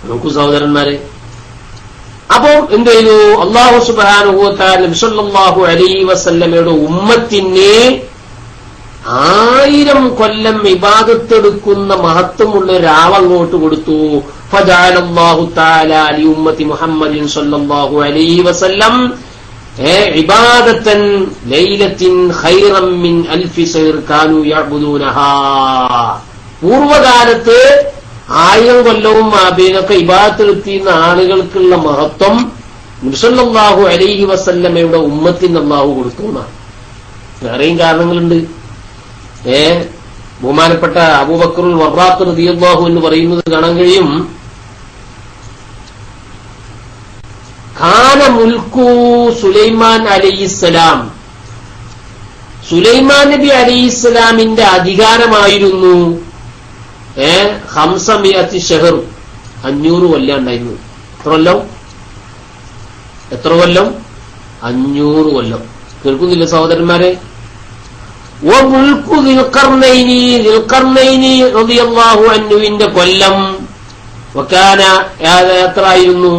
നോക്കൂ സഹോദരന്മാരെ. അപ്പോ എന്ത് ചെയ്തു? അല്ലാഹു സുബ്ഹാനഹു വ തആല നബി സല്ലല്ലാഹു അലൈഹി വസല്ലമയുടെ ഉമ്മത്തിന് 1000 കൊല്ലം ഇബാദത്തെടുക്കുന്ന മഹത്വമുള്ള ഒരാളങ്ങോട്ട് കൊടുത്തു. ഫജഅലല്ലാഹു തആല ലി ഉമ്മത്തി മുഹമ്മദിൻ സല്ലല്ലാഹു അലൈഹി വസല്ലം ഇബാദത്തൻ ലൈലത്തിൻ ഖൈറൻ മിൻ അൽഫി സഹർ കാനൂ യഅ്ബുദൂനഹാ. പൂർവകാലത്ത് 1000 കൊല്ലവും ആബീനൊക്കെ ഇബാദത്തെടുത്തിരുന്ന ആളുകൾക്കുള്ള മഹത്വം നബി സല്ലല്ലാഹു അലൈഹി വസല്ലമയുടെ ഉമ്മത്തിന് അല്ലാഹു കൊടുത്തു എന്നാണ്. വേറെയും കാരണങ്ങളുണ്ട്. ബഹുമാനപ്പെട്ട അബൂബക്കറുൽ വറാഖ് റളിയല്ലാഹു എന്ന് പറയുന്നത് കാണാൻ കഴിയും. ഖാന മുൽക്കു സുലൈമാൻ അലൈഹിസ്സലാം, സുലൈമാൻ നബി അലൈഹിസ്സലാമിന്റെ അധികാരമായിരുന്നു 500 ഷഹർ, 500 കൊല്ലം ഉണ്ടായിരുന്നു. എത്ര കൊല്ലം? 500 കൊല്ലം. കേൾക്കുന്നില്ല സഹോദരന്മാരെ? മുൽക്കു ദിൽഖർനൈനി, ദിൽഖർനൈനി റളിയല്ലാഹു അൻഹുവിന്റെ കൊല്ലം വകാന എത്രയായിരുന്നു?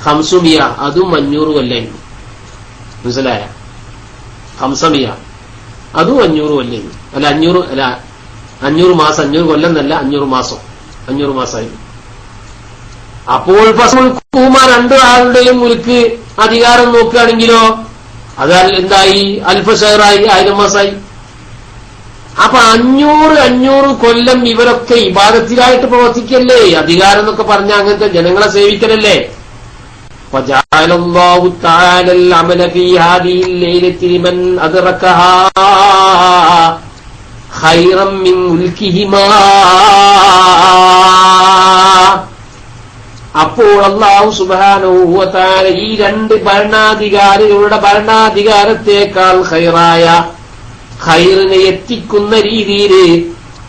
500, അതും 500 കൊല്ലായിരുന്നു. മനസ്സിലായ? 500 അതും 500 കൊല്ലായിരുന്നു. അല്ല 500 മാസം, 500 കൊല്ലം എന്നല്ല, 500 മാസം, 500 മാസമായിരുന്നു. അപ്പോൾ ഫസ്മുൽക്കുമാർ 2 ആളുടെയും മുൽക്ക് അധികാരം നോക്കുകയാണെങ്കിലോ അത് എന്തായി? അൽഫഷഹറായി, 1000 മാസമായി. അപ്പൊ 500 കൊല്ലം ഇവരൊക്കെ ഇബാദത്തിലായിട്ട് പ്രവർത്തിക്കല്ലേ? അധികാരം എന്നൊക്കെ പറഞ്ഞ അങ്ങനത്തെ ജനങ്ങളെ സേവിക്കലല്ലേ? ഫജഅലല്ലാഹു തആല അൽ-അമല ഫീ ഹാദിഹിൽ ലൈലത്തി ലിമൻ അദ്റകഹാ ഖൈറൻ മിൻ മുൽക്കിഹിമാ. അപ്പോൾ അല്ലാഹു സുബ്ഹാനഹു വ തആല ഈ 2 ഭരണാധികാരികളുടെ ഭരണാധികാരത്തെക്കാൾ ഖൈറിനെ എത്തിക്കുന്ന രീതിയിൽ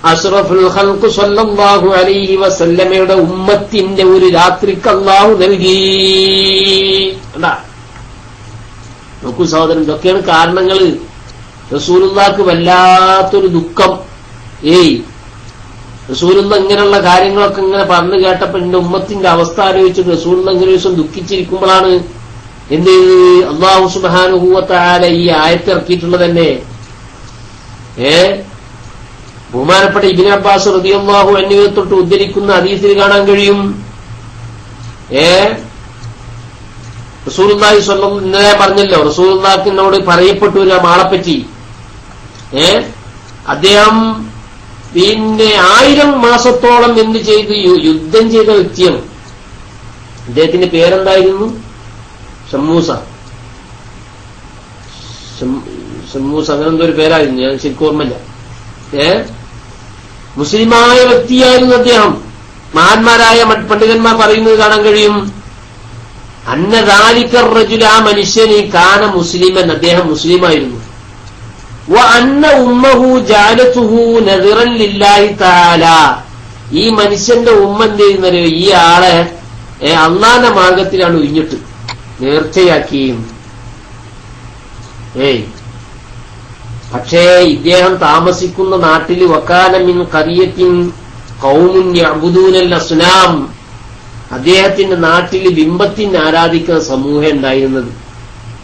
അഷ്റഫുൽ ഖൽഖ് സല്ലല്ലാഹു അലൈഹി വസല്ലമയുടെ ഉമ്മത്തിന്റെ ഒരു രാത്രിക്ക് അല്ലാഹു നൽകി. നോക്കൂ സഹോദരൻ, ഇതൊക്കെയാണ് കാരണങ്ങൾ. റസൂലുള്ളാഹിക്ക് വല്ലാത്തൊരു ദുഃഖം. റസൂലുള്ള ഇങ്ങനെയുള്ള കാര്യങ്ങളൊക്കെ ഇങ്ങനെ പറഞ്ഞു കേട്ടപ്പോൾ എന്റെ ഉമ്മത്തിന്റെ അവസ്ഥ ആലോചിച്ചിട്ട് റസൂലുള്ള ഇങ്ങനെ ഒരു ദിവസം ദുഃഖിച്ചിരിക്കുമ്പോഴാണ് എന്ത് അല്ലാഹു സുബ്ഹാനഹു വ തആല ഈ ആയത്ത് ഇറക്കിയിട്ടുള്ളത് തന്നെ. ബഹുമാനപ്പെട്ട ഇബ്നു അബ്ബാസ് റളിയല്ലാഹു അൻഹുവിനെ തൊട്ട് ഉദ്ധരിക്കുന്ന ഹദീസിൽ കാണാൻ കഴിയും. റസൂലുള്ളാഹി സ്വല്ലല്ലാഹു ഇന്നലെ പറഞ്ഞല്ലോ, റസൂലുള്ളാഹിനോട് പറയപ്പെട്ടു ഒരാളെപ്പറ്റി. അദ്ദേഹം പിന്നെ 1000 മാസത്തോളം എന്ത് ചെയ്ത് യുദ്ധം ചെയ്ത വ്യക്തിയാണ്. അദ്ദേഹത്തിന്റെ പേരെന്തായിരുന്നു? ഷമ്മൂസ, അങ്ങനെ എന്തോ ഒരു പേരായിരുന്നു, ഞാൻ ശരിക്കും ഓർമ്മയില്ല. മുസ്ലിമായ വ്യക്തിയായിരുന്നു അദ്ദേഹം. മഹാന്മാരായ പണ്ഡിതന്മാർ പറയുന്നത് കാണാൻ കഴിയും. അന്ന ദാലിക റജുല, ആ മനുഷ്യന് കാന മുസ്ലിമൻ, അദ്ദേഹം മുസ്ലിമായിരുന്നു. വ അന്ന ഉമ്മഹു ജഅലതുഹു നദിറൻ ലില്ലാഹി തആല, ഈ മനുഷ്യന്റെ ഉമ്മ എന്ത് ചെയ്യുന്നറിയോ? ഈ ആളെ അള്ളാന്റെ മാർഗത്തിലാണ് ഒഴിഞ്ഞിട്ട് നേർച്ചയാക്കിയും. പക്ഷേ ഇദ്ദേഹം താമസിക്കുന്ന നാട്ടിൽ വകാന മിൻ ഖറിയത്തിൻ ഖൗമുൻ യഅ്ബുദൂനൽ അസ്നാം, അദ്ദേഹത്തിന്റെ നാട്ടിൽ ബിംബത്തിന് ആരാധിക്കുന്ന സമൂഹം ഉണ്ടായിരുന്നത്.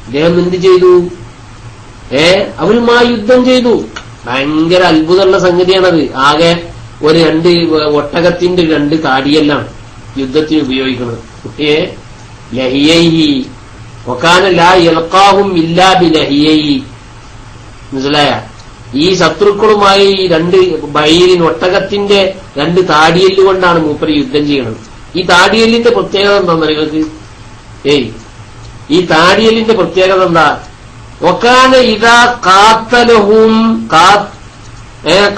അദ്ദേഹം എന്ത് ചെയ്തു? അവരുമായി യുദ്ധം ചെയ്തു. ഭയങ്കര അത്ഭുതമുള്ള സംഗതിയാണത്. ആകെ ഒരു 2 ഒട്ടകത്തിന്റെ 2 താടിയെല്ലാം യുദ്ധത്തിന് ഉപയോഗിക്കുന്നത്. ലഹിയൈഹി വകാന ലാ യൽഖാഹും ഇല്ലാ ബിലഹിയൈഹി. മനസ്സിലായ? ഈ ശത്രുക്കളുമായി 2 ബൈരിൻ ഒട്ടകത്തിന്റെ 2 താടിയെല്ല് കൊണ്ടാണ് മൂപ്പര് യുദ്ധം ചെയ്യണത്. ഈ താടിയെല്ലിന്റെ പ്രത്യേകത എന്താണെന്ന് നിങ്ങൾക്ക്? ഈ താടിയെല്ലിന്റെ പ്രത്യേകത എന്താ? വകാന ഇദാ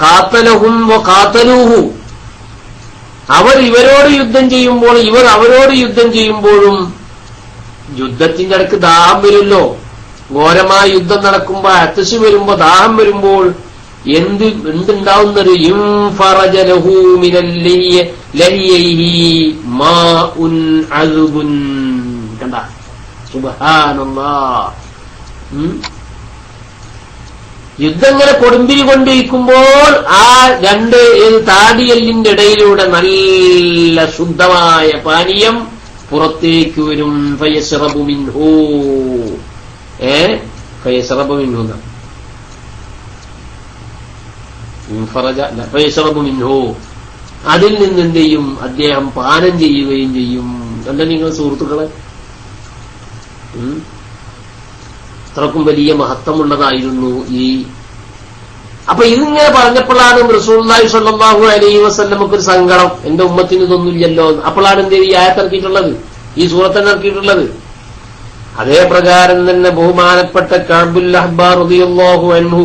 ഖാതലഹും വഖാതലൂഹു, അവർ ഇവരോട് യുദ്ധം ചെയ്യുമ്പോൾ ഇവർ അവരോട് യുദ്ധം ചെയ്യുമ്പോഴും യുദ്ധത്തിന്റെ ഇടയ്ക്ക് ദാഹം വരുമല്ലോ. ഘോരമായ യുദ്ധം നടക്കുമ്പോ അത്തശ് വരുമ്പോ ദാഹം വരുമ്പോൾ എന്തുണ്ടാവുന്നത്? ഇൻഫറജ ലഹു മിനൽ ലഹിയൈഹി മാഉൻ അസ്ബുൻ. കണ്ട? സുബ്ഹാനല്ലാഹ്. യുദ്ധങ്ങനെ കൊടുമ്പിരി കൊണ്ടിരിക്കുമ്പോൾ ആ രണ്ട് താടിയല്ലിന്റെ ഇടയിലൂടെ നല്ല ശുദ്ധമായ പാനീയം പുറത്തേക്ക് വരും. ഫയശ്റബു മിൻഹു ഫയശ്റബു മിൻഹു ഫയശ്റബു മിൻഹു അതിൽ നിന്ന് എന്ത് ചെയ്യും? അദ്ദേഹം പാനം ചെയ്യുകയും ചെയ്യും. എന്താ നിങ്ങൾ സുഹൃത്തുക്കളെ, അത്രക്കും വലിയ മഹത്വമുള്ളതായിരുന്നു ഈ. അപ്പൊ ഇതിങ്ങനെ പറഞ്ഞപ്പോഴാണ് റസൂലുള്ളാഹി സ്വല്ലല്ലാഹു അലൈഹി വസല്ലമക്ക് ഒരു സങ്കടം, എന്റെ ഉമ്മത്തിന് ഇതൊന്നുമില്ലല്ലോ. അപ്പോഴാണ് എന്ത് ഈ ആയത്ത് ഇറക്കിയിട്ടുള്ളത്, ഈ സൂറത്ത് ഇറക്കിയിട്ടുള്ളത്. അതേ പ്രകാരം തന്നെ ബഹുമാനപ്പെട്ട കഅബുൽ അഹ്ബാർ റളിയല്ലാഹു അൻഹു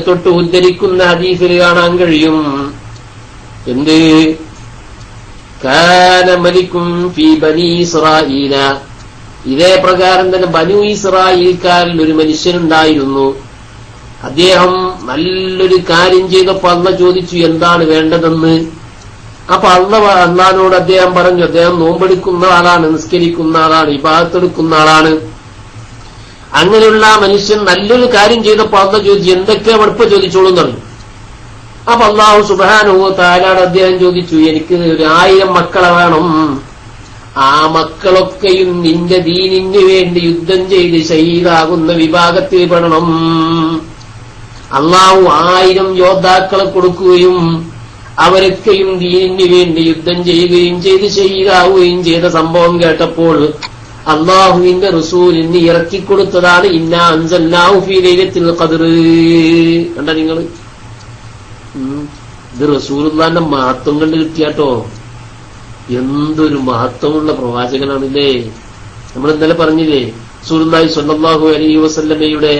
തൊട്ട് ഉദ്ധരിക്കുന്ന ഹദീസിൽ കാണാൻ കഴിയും, എന്ത് കാന മലിക്കും ഫീ ബനീ ഇസ്രായീല, ഇതേ പ്രകാരം തന്നെ ബനൂ ഇസ്രായേൽക്കാരിൽ ഒരു മനുഷ്യനുണ്ടായിരുന്നു. അദ്ദേഹം നല്ലൊരു കാര്യം ചെയ്തപ്പോ അള്ളാഹ് ചോദിച്ചു എന്താണ് വേണ്ടതെന്ന്. അപ്പൊ അള്ളാഹിനോട് അദ്ദേഹം പറഞ്ഞു, അദ്ദേഹം നോമ്പെടുക്കുന്ന ആളാണ്, നിസ്കരിക്കുന്ന ആളാണ്, ഇബാദത്തെടുക്കുന്ന ആളാണ്. അങ്ങനെയുള്ള മനുഷ്യൻ നല്ലൊരു കാര്യം ചെയ്തപ്പോ അള്ളാഹ് ചോദിച്ചു എന്തൊക്കെയാ വെളുപ്പ ചോദിച്ചോളൂ എന്ന് പറഞ്ഞു. അപ്പൊ അല്ലാഹു സുബ്ഹാനഹു വ തആലയോട് അദ്ദേഹം ചോദിച്ചു, എനിക്ക് 1000 മക്കളെ വേണം, ആ മക്കളൊക്കെയും നിന്റെ ദീനിന് വേണ്ടി യുദ്ധം ചെയ്ത് ശഹീദാകുന്ന വിഭാഗത്തിൽ പെടണം. അള്ളാഹു 1000 യോദ്ധാക്കളെ കൊടുക്കുകയും അവരൊക്കെയും ദീനിന് വേണ്ടി യുദ്ധം ചെയ്യുകയും ചെയ്ത് ശഹീദാവുകയും ചെയ്ത സംഭവം കേട്ടപ്പോൾ അള്ളാഹുവിന്റെ റസൂലിന് ഇറക്കിക്കൊടുത്തതാണ് ഇന്നാ അൻസൽനാഹു ഫീ ലൈലത്തുൽ ഖദ്ർ. കണ്ട നിങ്ങൾ, ഇത് റസൂലുള്ളാഹിന്റെ മഹത്വം കണ്ട് കിട്ടിയാട്ടോ. എന്തൊരു മഹത്വമുള്ള പ്രവാചകനാണില്ലേ. നമ്മൾ ഇന്നലെ പറഞ്ഞില്ലേ, റസൂലുള്ളാഹി സ്വല്ലല്ലാഹു അലൈഹി വസല്ലമയുടെ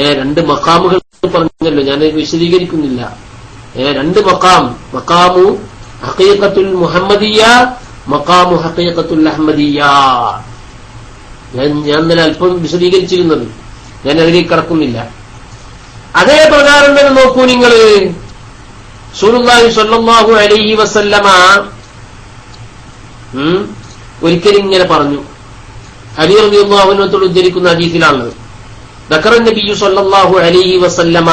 2 മഖാമുകൾ പറഞ്ഞല്ലോ, ഞാൻ വിശദീകരിക്കുന്നില്ല. 2 മഖാമു ഹഖീഖത്തുൽ മുഹമ്മദിയ്യ, മഖാമു ഹഖീഖത്തുൽ അഹ്മദിയ്യ. ഞാൻ ഇന്നലെ അല്പം വിശദീകരിച്ചിരുന്നത്, ഞാൻ അതിലേക്ക് കടക്കുന്നില്ല. അതേ പ്രകാരം തന്നെ നോക്കൂ നിങ്ങൾ, റസൂലുള്ളാഹി സ്വല്ലല്ലാഹു അലൈഹി വസല്ലമ ഒരിക്കലും ഇങ്ങനെ പറഞ്ഞു. അലി റളിയല്ലാഹു അൻഹു ഉദ്ധരിക്കുന്ന ഹദീസിലാണ്, ദക്കറ നബിയു സ്വല്ലല്ലാഹു അലൈഹി വസല്ലമ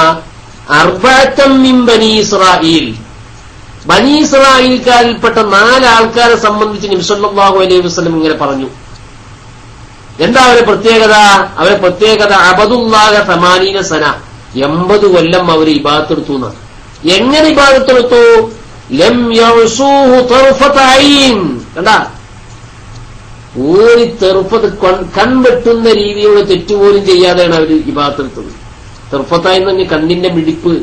അർബഅതൻ മിൻ ബനി ഇസ്രായീൽ, ബനി ഇസ്രായീൽക്കാരിൽപ്പെട്ട 4 ആൾക്കാരെ സംബന്ധിച്ച് നബി സ്വല്ലല്ലാഹു അലൈഹി വസല്ലം ഇങ്ങനെ പറഞ്ഞു. എന്താ അവരുടെ പ്രത്യേകത? അവരുടെ പ്രത്യേകത അബദുല്ലാഹ 80 സന, 80 കൊല്ലം അവർ ഇബാദത്തെടുത്തു എന്നാണ്. എങ്ങനെ ഇബാദത്തെടുത്തു? ലം യഉസൂഹു തർഫത ഐൻ, കണ്ടാ, ഒരു തെറുഫത്ത് കൺവെട്ടുന്ന രീതിയിലുള്ള തെറ്റുപോലും ചെയ്യാതെയാണ് അവർ ഇബാദത്തെടുത്തത്. തെറുഫത്തായി എന്ന് പറഞ്ഞ കണ്ണിന്റെ മിടിപ്പ്.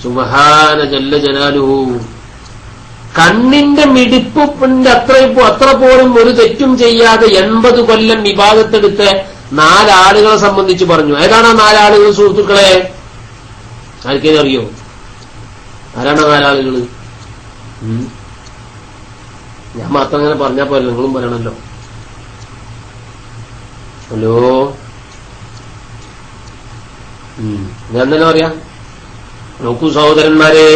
സുബ്ഹാന ജല്ല ജലാലുഹു, കണ്ണിന്റെ മിടിപ്പിന്റെ അത്ര പോലും ഒരു തെറ്റും ചെയ്യാതെ 80 കൊല്ലം ഇബാദത്തെടുത്ത 4 ആളുകളെ സംബന്ധിച്ച് പറഞ്ഞു. ഏതാണ് ആ 4 ആളുകൾ സുഹൃത്തുക്കളെ? ആർക്കേലും അറിയോ? ആരാണ് 4 ആളുകൾ? ഞാൻ മാത്രം അങ്ങനെ പറഞ്ഞാൽ പോലെ നിങ്ങളും പറയണല്ലോ. ഹലോ, ഞാൻ തന്നെ പറയാ. നോക്കൂ സഹോദരന്മാരെ,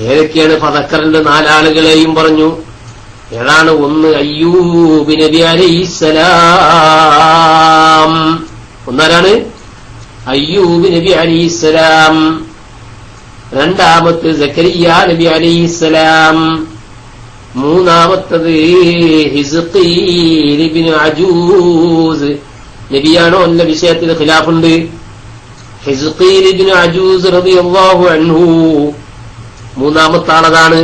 ഏതൊക്കെയാണ്? ഫദക്കറിന്റെ 4 ആളുകളെയും പറഞ്ഞു. ഏതാണ്? 1 അയ്യൂബ് നബി അലൈഹിസ്സലാം. ഒന്നാരാണ്? അയ്യൂബ് നബി അലൈഹിസ്സലാം. 2 സക്കരിയ നബി അലൈഹിസ്സലാം. 3 ഹിസ്ഖീൽ ഇബ്നു അജൂസ്. നബിയാണോ എന്ന വിഷയത്തിൽ ഖിലാഫുണ്ട്. ഹിസ്ഖീൽ ഇബ്നു അജൂസ് റളിയല്ലാഹു അൻഹു 3 ആളതാണ്.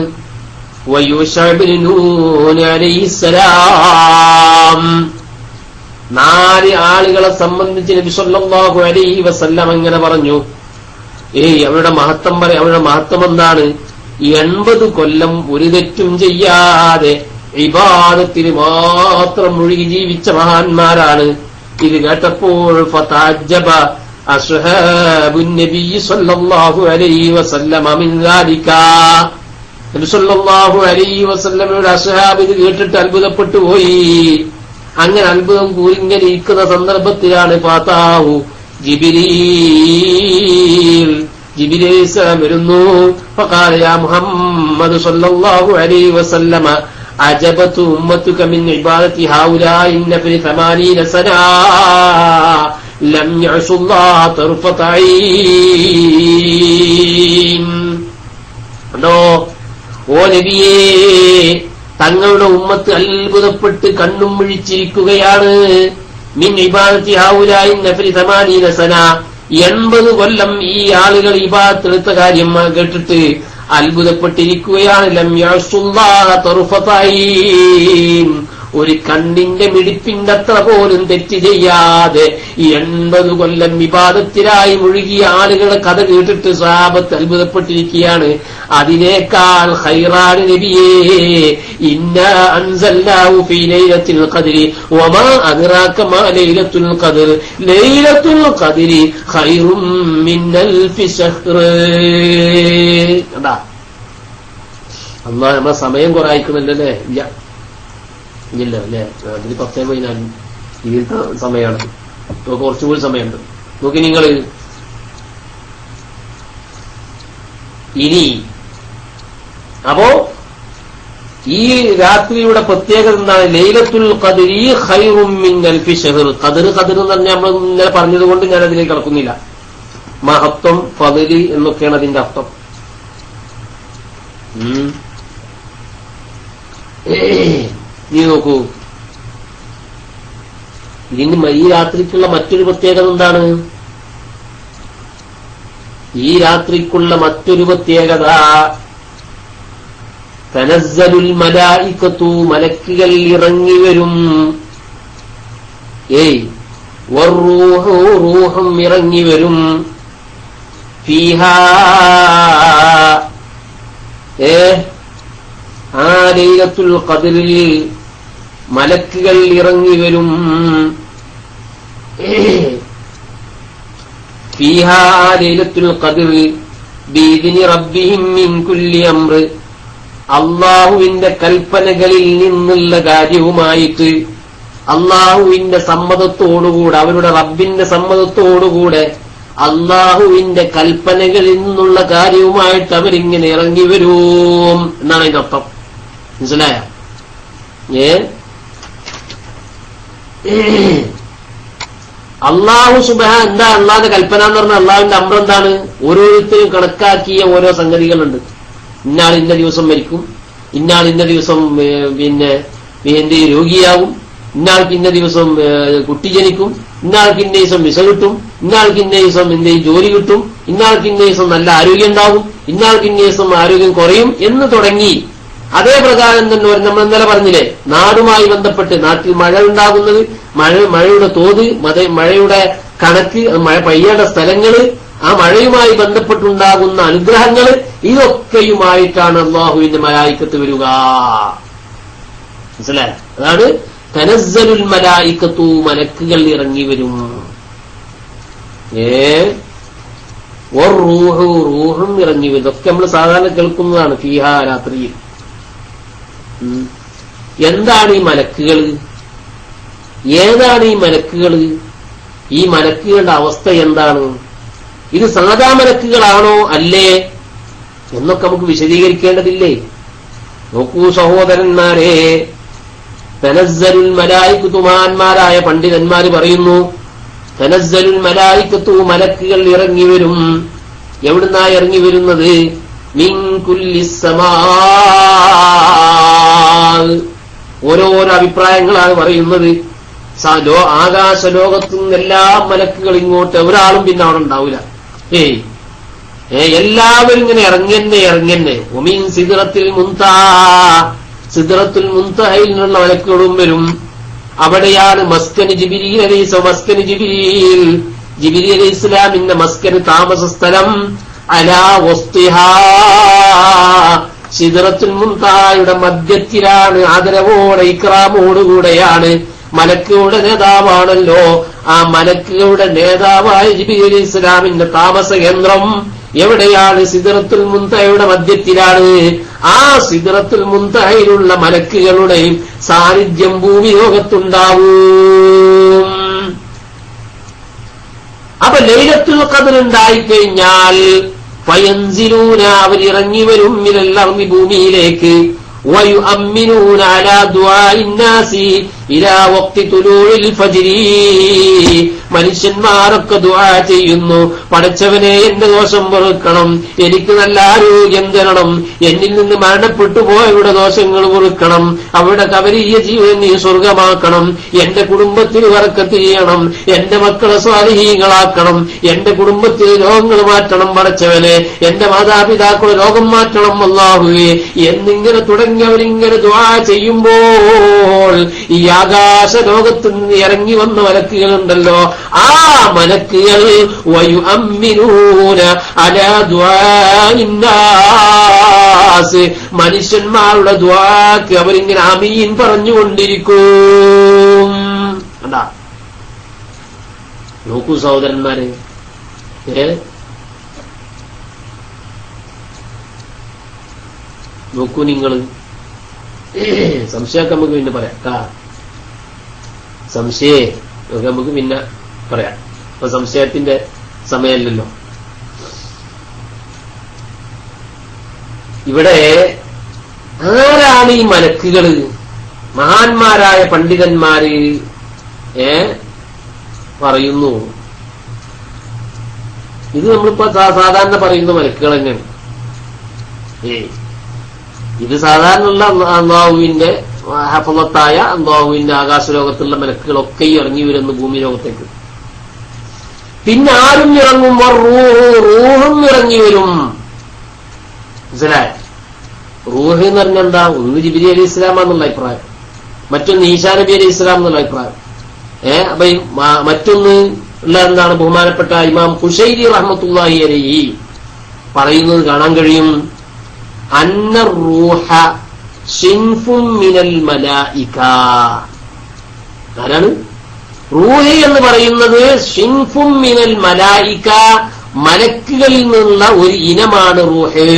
വയൂശഅ ഇബ്നു നൂൻ അലൈഹിസ്സലാം. 4 ആളുകളെ സംബന്ധിച്ച് നബി സല്ലല്ലാഹു അലൈഹി വസല്ലം അങ്ങനെ പറഞ്ഞു. അവരുടെ മഹത്വം പറയാം. അവരുടെ മഹത്വം എന്താണ്? 80 കൊല്ലം ഒരു തെറ്റും ചെയ്യാതെ ഇബാദത്തിൽ മാത്രം മുഴുകി ജീവിച്ച മഹാന്മാരാണ്. ഇത് കേട്ടപ്പോൾ ഫതഅജ്ജബ അസ്ഹാബുൻ നബി സല്ലല്ലാഹു അലൈഹി വസല്ലം മിൻ ദാലിക. നബി സല്ലല്ലാഹു അലൈഹി വസല്ലമയുടെ അസ്ഹാബ് ഇത് കേട്ടിട്ട് അത്ഭുതപ്പെട്ടു പോയി. അങ്ങനെ അത്ഭുതം കൂരിങ്ങനെ ഇരിക്കുന്ന സന്ദർഭത്തിലാണ് ഫാതാഹു ജിബ്രീൽ അലൈഹിസ്സലാം വരുന്നു. ഫഖാല യാ മുഹമ്മദ് സല്ലല്ലാഹു അലൈഹി വസല്ലമ അജബതു ഉമ്മതുക മിൻ ഇബാദത്തി ഹൗലാഇ നഫരി 80 സന. ലം യഅസുല്ലാഹ തർഫത ഐൻ. കണ്ടോ ഓ നബിയേ, തങ്ങളുടെ ഉമ്മത്ത് അത്ഭുതപ്പെട്ട് കണ്ണും വിഴിച്ചിരിക്കുകയാണ്. മിൻ ഇബാദത്തി ഹൗലായി നഫരി 80 സന, 80 കൊല്ലം ഈ ആളുകൾ ഇബാദത്ത് എടുത്ത കാര്യം കേട്ടിട്ട് അത്ഭുതപ്പെട്ടിരിക്കുകയാണ്. ലം യഅസുല്ലാഹ തർഫത ഐൻ, ഒരു കണ്ണിന്റെ മിടിപ്പിന്റെ അത്ര പോലും തെറ്റ് ചെയ്യാതെ 80 കൊല്ലം വിവാദത്തിലായി മുഴുകിയ ആളുകളെ കഥ കേട്ടിട്ട് സ്വഹാബത്ത് അത്ഭുതപ്പെട്ടിരിക്കുകയാണ്. അതിനേക്കാൾ ഖൈറാൻ നബിയേ, ഇന്നാ അൻസൽനാഹു ഫീ ലൈലത്തുൽ ഖദ്രി വമാ അദ്റാക മാ ലൈലത്തുൽ ഖദ്ർ ലൈലത്തുൽ ഖദ്രി ഖൈറും മിൻ അൽഫി ശഹ്ർ. കണ്ടാ, അല്ലാഹ് നമ്മുടെ സമയം കുറെ അയക്കുന്നില്ലല്ലേ? ഇല്ല അല്ലേ? അതിന് 10:14 ഇതിലത്തെ സമയമാണ്. നമുക്ക് കുറച്ചുകൂടി സമയമുണ്ട്. നോക്കി നിങ്ങൾ ഇനി. അപ്പോ ഈ രാത്രിയുടെ പ്രത്യേകത എന്താണ്? ലൈലത്തുൽ ഖദ്രി ഖൈറും മിൻ അൽഫി ശഹ്ർ. ഖദ്ർ എന്ന് പറഞ്ഞാൽ നമ്മൾ ഇന്നലെ പറഞ്ഞതുകൊണ്ട് ഞാൻ അതിലേക്ക് കടക്കുന്നില്ല. മഹത്വം, ഫദ്ല് എന്നൊക്കെയാണ് അതിന്റെ അർത്ഥം. നീ നോക്കൂ, ഇതിന് ഈ രാത്രിക്കുള്ള മറ്റൊരു പ്രത്യേകത എന്താണ്? ഈ രാത്രിക്കുള്ള മറ്റൊരു പ്രത്യേകത തനസ്സലുൽ മലായികത്തു, മലക്കുകൾ ഇറങ്ങി വരും. വറൂഹു, റൂഹും ഇറങ്ങി വരും. ഫീഹാ, ആ ലൈലത്തുൽ ഖദ്റിൽ മലക്കുകൾ ഇറങ്ങി വരും. ഫീഹാ ലൈലത്തുൽ ഖദ്ർ ബിഇദ്നി റബ്ബിഹിം മിൻ കുല്ലി അംർ, അല്ലാഹുവിന്റെ കൽപ്പനകളിൽ നിന്നുള്ള കാര്യവുമായിട്ട്, അല്ലാഹുവിന്റെ സമ്മതത്തോടുകൂടെ, അവരുടെ റബ്ബിന്റെ സമ്മതത്തോടുകൂടെ അല്ലാഹുവിന്റെ കൽപ്പനകളിൽ നിന്നുള്ള കാര്യവുമായിട്ട് അവരിങ്ങനെ ഇറങ്ങി വരും എന്നാണ് അതിന്റെ അർത്ഥം. മനസ്സിലായ? അള്ളാഹു സുബ്ഹാന, എന്താ അള്ളാഹിന്റെ കൽപ്പന എന്ന് പറഞ്ഞാൽ അള്ളാഹുവിന്റെ അമ്രം എന്താണ്? ഓരോരുത്തരും കണക്കാക്കിയ ഓരോ സംഗതികളുണ്ട്. ഇന്നാൾ ഇന്ന ദിവസം മരിക്കും, ഇന്നാൾ ഇന്ന ദിവസം എന്ത് രോഗിയാവും, ഇന്നാൾക്ക് ഇന്ന ദിവസം കുട്ടി ജനിക്കും, ഇന്നാൾക്ക് ഇന്ന ദിവസം വിസ കിട്ടും, ഇന്നാൾക്ക് ഇന്ന ദിവസം ജോലി കിട്ടും, ഇന്നാൾക്ക് ഇന്ന ദിവസം നല്ല ആരോഗ്യം ഉണ്ടാവും, ഇന്നാൾക്ക് ഇന്ന ദിവസം ആരോഗ്യം കുറയും എന്ന് തുടങ്ങി. അതേ പ്രകാരം തന്നെ നമ്മൾ ഇന്നലെ പറഞ്ഞില്ലേ, നാടുമായി ബന്ധപ്പെട്ട് നാട്ടിൽ മഴ ഉണ്ടാകുന്നത്, മഴയുടെ തോത്, മഴയുടെ കണക്ക്, മഴ പെയ്യേണ്ട സ്ഥലങ്ങള്, ആ മഴയുമായി ബന്ധപ്പെട്ടുണ്ടാകുന്ന അനുഗ്രഹങ്ങൾ, ഇതൊക്കെയുമായിട്ടാണ് അല്ലാഹുവിന്റെ മലായിക്കത്ത് വരിക. മനസ്സിലായ? അതാണ് തനസ്സലുൽ മലായിക്കത്തു, മലക്കുകൾ ഇറങ്ങി വരും. റൂഹു, റൂഹും ഇറങ്ങി വരും. ഇതൊക്കെ നമ്മൾ സാധാരണ കേൾക്കുന്നതാണ്. ഫീഹാ, രാത്രിയിൽ. എന്താണ് ഈ മലക്കുകൾ? ഏതാണ് ഈ മലക്കുകൾ? ഈ മലക്കുകളുടെ അവസ്ഥ എന്താണ്? ഇത് സാധാ മലക്കുകളാണോ അല്ലേ എന്നൊക്കെ നമുക്ക് വിശദീകരിക്കേണ്ടതില്ലേ? നോക്കൂ സഹോദരന്മാരെ, തനസ്സലുൽ മലായികത്തു, മഹാന്മാരായ പണ്ഡിതന്മാര് പറയുന്നു, തനസ്സലുൽ മലായികത്തു, മലക്കുകൾ ഇറങ്ങി വരും. എവിടുന്നാ ഇറങ്ങി വരുന്നത്? മിൻ കുല്ലി സമാ. ഓരോരോ അഭിപ്രായങ്ങളാണ് പറയുന്നത്. ആകാശലോകത്തുനിന്ന് എല്ലാ മലക്കുകൾ ഇങ്ങോട്ട്, ഒരാളും പിന്നെ അവിടെ ഉണ്ടാവില്ല. എല്ലാവരും ഇങ്ങനെ ഇറങ്ങന്നെ. ഒമീൻ സിദ്റത്തുൽ മുൻതഹ, സിദ്റത്തുൽ മുൻതഹയിൽ നിന്നുള്ള മലക്കുകളും വരും. അവിടെയാണ് മസ്കൻ ജിബ്രീൽ അലൈഹിസ്സലാമിന്റെ മസ്കൻ, താമസ സ്ഥലം. അലാ വസ്തിഹാ, സിദ്റത്തുൽ മുൻതഹയുടെ മധ്യത്തിലാണ്. ആദരവോടെ ഇക്റാമോടുകൂടെയാണ്. മലക്കുകളുടെ നേതാവാണല്ലോ. ആ മലക്കുകളുടെ നേതാവായ ജിബ്രീൽ അലൈഹിസ്സലാമിന്റെ താമസ കേന്ദ്രം എവിടെയാണ്? സിദ്റത്തുൽ മുൻതഹയുടെ മധ്യത്തിലാണ്. ആ സിദ്റത്തുൽ മുൻതഹയിലുള്ള മലക്കുകളുടെയും സാന്നിധ്യം ഭൂമി ലോകത്തുണ്ടാവും. അപ്പൊ ലൈലത്തുൽ ഖദ്ർ ഉണ്ടായിക്കഴിഞ്ഞാൽ ഫയൻസിലൂന, അവരിറങ്ങി വരും, മിനൽ അർളി, ഭൂമിയിലേക്ക്. വയുഅമ്മിനൂന അലാ ദുആഇൻ നാസി, ഇലാ വഖ്തി തുലൂഇൽ ഫജ്രി. മനുഷ്യന്മാരൊക്കെ ദുആ ചെയ്യുന്നു, പടച്ചവനെ എന്റെ ദോഷം പൊറുക്കണം, എനിക്ക് നല്ല ആരോഗ്യം തരണം, എന്നിൽ നിന്ന് മരണപ്പെട്ടു പോയവരുടെ ദോഷങ്ങൾ പൊറുക്കണം, അവരുടെ കബരീയ ജീവൻ നീ സ്വർഗമാക്കണം, എന്റെ കുടുംബത്തിൽ ബർക്കത്ത് ചെയ്യണം, എന്റെ മക്കളെ സ്വാലിഹീങ്ങളാക്കണം, എന്റെ കുടുംബത്തിൽ രോഗങ്ങൾ മാറ്റണം പടച്ചവനെ, എന്റെ മാതാപിതാക്കളുടെ രോഗം മാറ്റണം അല്ലാഹുവേ എന്നിങ്ങനെ തുടങ്ങിയവരിങ്ങനെ ദുആ ചെയ്യുമ്പോൾ ഈ ആകാശ ലോകത്ത് നിന്ന് ഇറങ്ങി വന്ന മലക്കുകളുണ്ടല്ലോ, ആ മലക്കുകൾ വയുഅമ്മിനൂന അലാ ദുആഇന്നാസ്, മനുഷ്യന്മാരുടെ ദുആക്ക് അവരിങ്ങനെ ആമീൻ പറഞ്ഞുകൊണ്ടിരിക്കും. കണ്ടാ, നോക്കൂ സഹോദരന്മാരെ, നോക്കൂ നിങ്ങള്. സംശയമൊക്കെ നമുക്ക് പിന്നെ പറയാം, സംശയേ നമുക്ക് പിന്നെ പറയാം, അപ്പൊ സംശയത്തിന്റെ സമയമല്ലല്ലോ. ഇവിടെ ആരാണ് ഈ മലക്കുകള്? മഹാന്മാരായ പണ്ഡിതന്മാര് പറയുന്നു, ഇത് നമ്മളിപ്പോ സാധാരണ പറയുന്ന മലക്കുകൾ തന്നെയാണ്. ഇത് സാധാരണയുള്ള അല്ലാഹുവിന്റെ ഹഫളത്തായ അല്ലാഹുവിന്റെ ആകാശലോകത്തുള്ള മലക്കുകളൊക്കെ ഇറങ്ങി വരുന്നു ഭൂമി ലോകത്തേക്ക്. പിന്നെ ആരും ഇറങ്ങുമ്പോൾ റൂഹും ഇറങ്ങി വരും. മനസ്സിലായ? റൂഹ് എന്ന് പറഞ്ഞാൽ എന്താ? ഒന്ന് ജിബ്രീൽ അലൈഹി ഇസ്ലാമാന്നുള്ള അഭിപ്രായം, മറ്റൊന്ന് ഈസാ നബി അലൈഹി ഇസ്ലാം എന്നുള്ള അഭിപ്രായം. അപ്പൊ മറ്റൊന്ന് ഉള്ള എന്താണ്? ബഹുമാനപ്പെട്ട ഇമാം ഖുശൈരി റഹ്മത്തുള്ളാഹി അലൈഹി പറയുന്നത് കാണാൻ കഴിയും. അന്ന റൂഹ സിൻഫും മിനൽ മലായിക. ആരാണ് റൂഹ് എന്ന് പറയുന്നത്? സിൻഫും മിനൽ മലായിക, മലക്കുകളിൽ നിന്നുള്ള ഒരു ഇനമാണ് റൂഹ്.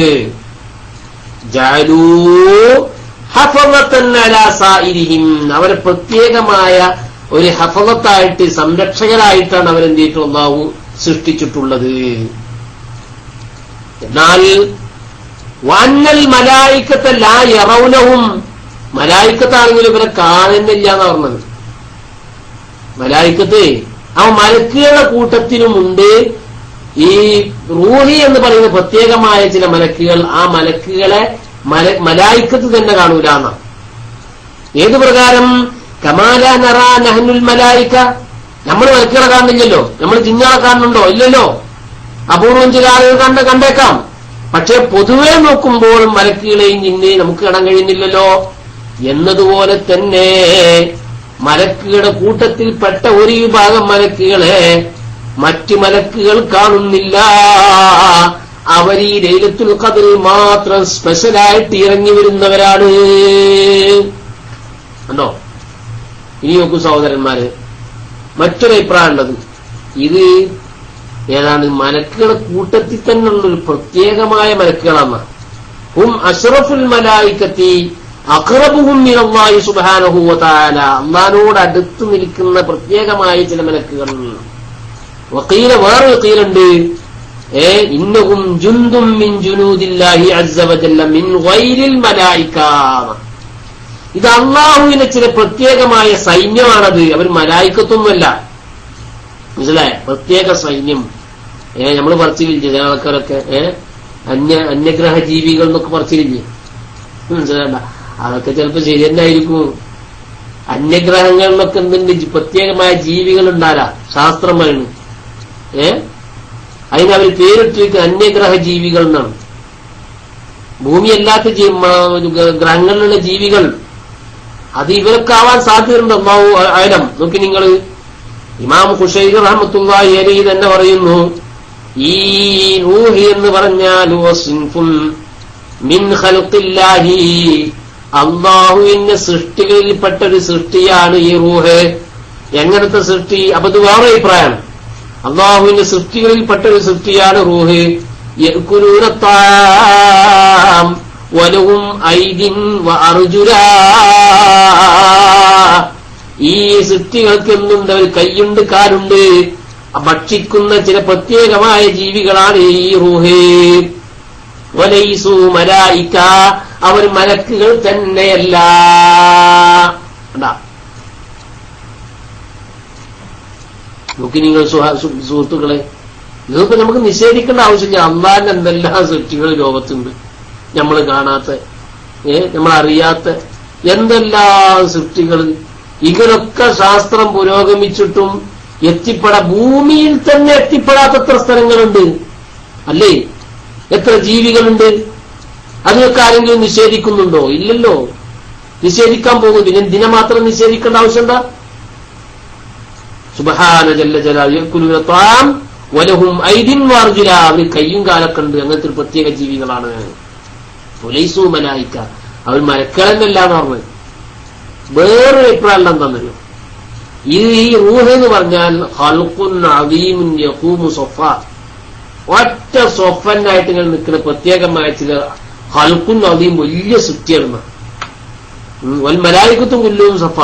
ജഅലൂ ഹഫളതൻ അലാ സായിരിഹിം, അവരെ പ്രത്യേകമായ ഒരു ഹഫളത്തായിട്ട് സംരക്ഷകരായിട്ടാണ് അവരെന്തിട്ട് അല്ലാഹു സൃഷ്ടിച്ചിട്ടുള്ളത്. എന്നാൽ വന്നൽ മലായിക്കത്തെ ലാ യറൗനഹും, മലായിക്കത്താണെങ്കിലും ഇവരെ കാണുന്നില്ല എന്നാ പറഞ്ഞത്. മലായിക്കത്ത് ആ മലക്കുകളുടെ കൂട്ടത്തിലുമുണ്ട് ഈ റൂഹി എന്ന് പറയുന്ന പ്രത്യേകമായ ചില മലക്കുകൾ. ആ മലക്കുകളെ മലായിക്കത്ത് തന്നെ കാണൂല എന്നാ. ഏത് പ്രകാരം? കമാല നറാ നഹ്നുൽ മലായിക്ക, നമ്മൾ മലക്കുകളെ കാണുന്നില്ലല്ലോ, നമ്മൾ ജിന്നുകളെ കാണുന്നുണ്ടോ? ഇല്ലല്ലോ. അപൂർവം ചില ആളുകൾ കണ്ടേക്കാം, പക്ഷെ പൊതുവെ നോക്കുമ്പോൾ മലക്കുകളെയും ജിന്നെയും നമുക്ക് കാണാൻ കഴിയുന്നില്ലല്ലോ. എന്നതുപോലെ തന്നെ മലക്കുകളുടെ കൂട്ടത്തിൽപ്പെട്ട ഒരു വിഭാഗം മലക്കുകളെ മറ്റു മലക്കുകൾ കാണുന്നില്ല. അവർ ഈ ലൈലത്തുൽ ഖദ്റിൽ മാത്രം സ്പെഷ്യലായിട്ട് ഇറങ്ങി വരുന്നവരാണ്. കണ്ടോ? ഇനി നോക്കൂ സഹോദരന്മാര്, മറ്റൊരു അഭിപ്രായം ഉള്ളത്, ഇത് ഏതാണ്? മലക്കുകളുടെ കൂട്ടത്തിൽ തന്നെയുള്ളൊരു പ്രത്യേകമായ മലക്കുകളാണ്. ഹും അഷ്റഫുൽ മലായിക്കത്തി അഖ്റബുഹും മിനല്ലാഹി സുബ്ഹാനഹു വ തആല, അല്ലാഹുവോട് അടുത്ത് നിൽക്കുന്ന പ്രത്യേകമായ ചില മലക്കുകൾ. വഖീല, വേറെ വഖീലുണ്ട്, ഇന്നഹും ജുന്ദും മിൻ ജുനൂദില്ലാഹി അസ്സ വജല്ല മിൻ ഗൈരിൽ മലായിക. ഇത് അല്ലാഹുവിന്റെ ചില പ്രത്യേകമായ സൈന്യമാണത്, അവർ മലായിക്കത്തൊന്നുമല്ല. മനസ്സിലായ? പ്രത്യേക സൈന്യം. നമ്മൾ പറച്ചിലില്ലേ ചില ആൾക്കാരൊക്കെ അന്യഗ്രഹ ജീവികൾ എന്നൊക്കെ പറച്ചിലില്ലേ? മനസ്സിലാണ്ട? അതൊക്കെ ചിലപ്പോ ശരി തന്നെ ആയിരിക്കും. അന്യഗ്രഹങ്ങളിലൊക്കെ എന്തുണ്ട്? പ്രത്യേകമായ ജീവികൾ ഉണ്ടാല, ശാസ്ത്രം പറയുന്നു. അതിനവർ പേരിട്ടിരിക്കുന്ന അന്യഗ്രഹ ജീവികൾ എന്നാണ്. ഭൂമിയല്ലാത്ത ഗ്രഹങ്ങളിലുള്ള ജീവികൾ, അത് ഇവരൊക്കെ ആവാൻ സാധ്യതയുണ്ട്. അല്ലാഹു അഅലം. നോക്കി നിങ്ങൾ, ഇമാം ഖുശൈരി റഹ്മത്തുള്ളാഹി അലൈഹി തന്നെ പറയുന്നു, ഈ റൂഹ് എന്ന് പറഞ്ഞാൽ മിൻ ഖൽഖില്ലാഹി, അല്ലാഹുവിന്റെ സൃഷ്ടികളിൽപ്പെട്ട ഒരു സൃഷ്ടിയാണ് ഈ റൂഹ്. എങ്ങനത്തെ സൃഷ്ടി? അപ്പൊ ഇത് വേറെ അഭിപ്രായമാണ്. അല്ലാഹുവിന്റെ സൃഷ്ടികളിൽപ്പെട്ട ഒരു സൃഷ്ടിയാണ് റൂഹ്. യഅ്കുലൂന ത്വാം വലഹും ഐദിൻ വ അർജുലാ, ഈ സൃഷ്ടികൾക്ക് എന്തുണ്ട്? അവർ കൈയുണ്ട്, കാലുണ്ട്. ഭക്ഷിക്കുന്ന ചില പ്രത്യേകമായ ജീവികളാണ് ഈ റൂഹ്. വലൈസു മലായിക, അവർ മലക്കുകൾ തന്നെയല്ല. നോക്കി നിങ്ങൾ സുഹൃത്തുക്കളെ, ഇതിപ്പോ നമുക്ക് നിഷേധിക്കേണ്ട ആവശ്യമില്ല. അള്ളാഹിന്റെ എന്തെല്ലാം സൃഷ്ടികൾ ലോകത്തുണ്ട്, നമ്മൾ കാണാത്ത നമ്മൾ അറിയാത്ത എന്തെല്ലാം സൃഷ്ടികൾ. ഇങ്ങനൊക്കെ ശാസ്ത്രം പുരോഗമിച്ചിട്ടും ഭൂമിയിൽ തന്നെ എത്തിപ്പെടാത്തത്ര സ്ഥലങ്ങളുണ്ട് അല്ലേ? എത്ര ജീവികളുണ്ട്? അതിനൊക്കെ ആരെങ്കിലും നിഷേധിക്കുന്നുണ്ടോ? ഇല്ലല്ലോ. നിഷേധിക്കാൻ പോകും. പിന്നെ എന്തിനെ മാത്രം നിഷേധിക്കേണ്ട ആവശ്യമുണ്ടാ? സുബ്ഹാന ജല്ല ജലാലുഹു ത്വാം വലഹും ഐദിൻ വാർജുല, അവർ കയ്യും കാലൊക്കെ ഉണ്ട്. അങ്ങനത്തെ ഒരു പ്രത്യേക ജീവികളാണ്. പുലൈസു മലായിക്ക, അവർ മലക്കളെന്നല്ലാന്ന് പറഞ്ഞു. വേറൊരു അഭിപ്രായം എന്താണെന്നല്ലോ, ഇത് ഈ റൂഹ് എന്ന് പറഞ്ഞാൽ ഖൽഖുൻ അദീമുൻ യഖൂമു സഫ, ഒറ്റ സൊഫന്നായിട്ട് ഇങ്ങനെ നിൽക്കുന്ന പ്രത്യേകമായ ചില ഖൽഖുൻ അദീം വലിയ സൃഷ്ടിയാണ്. വൽ മലായികത്തും കുല്ലുഹും സഫ,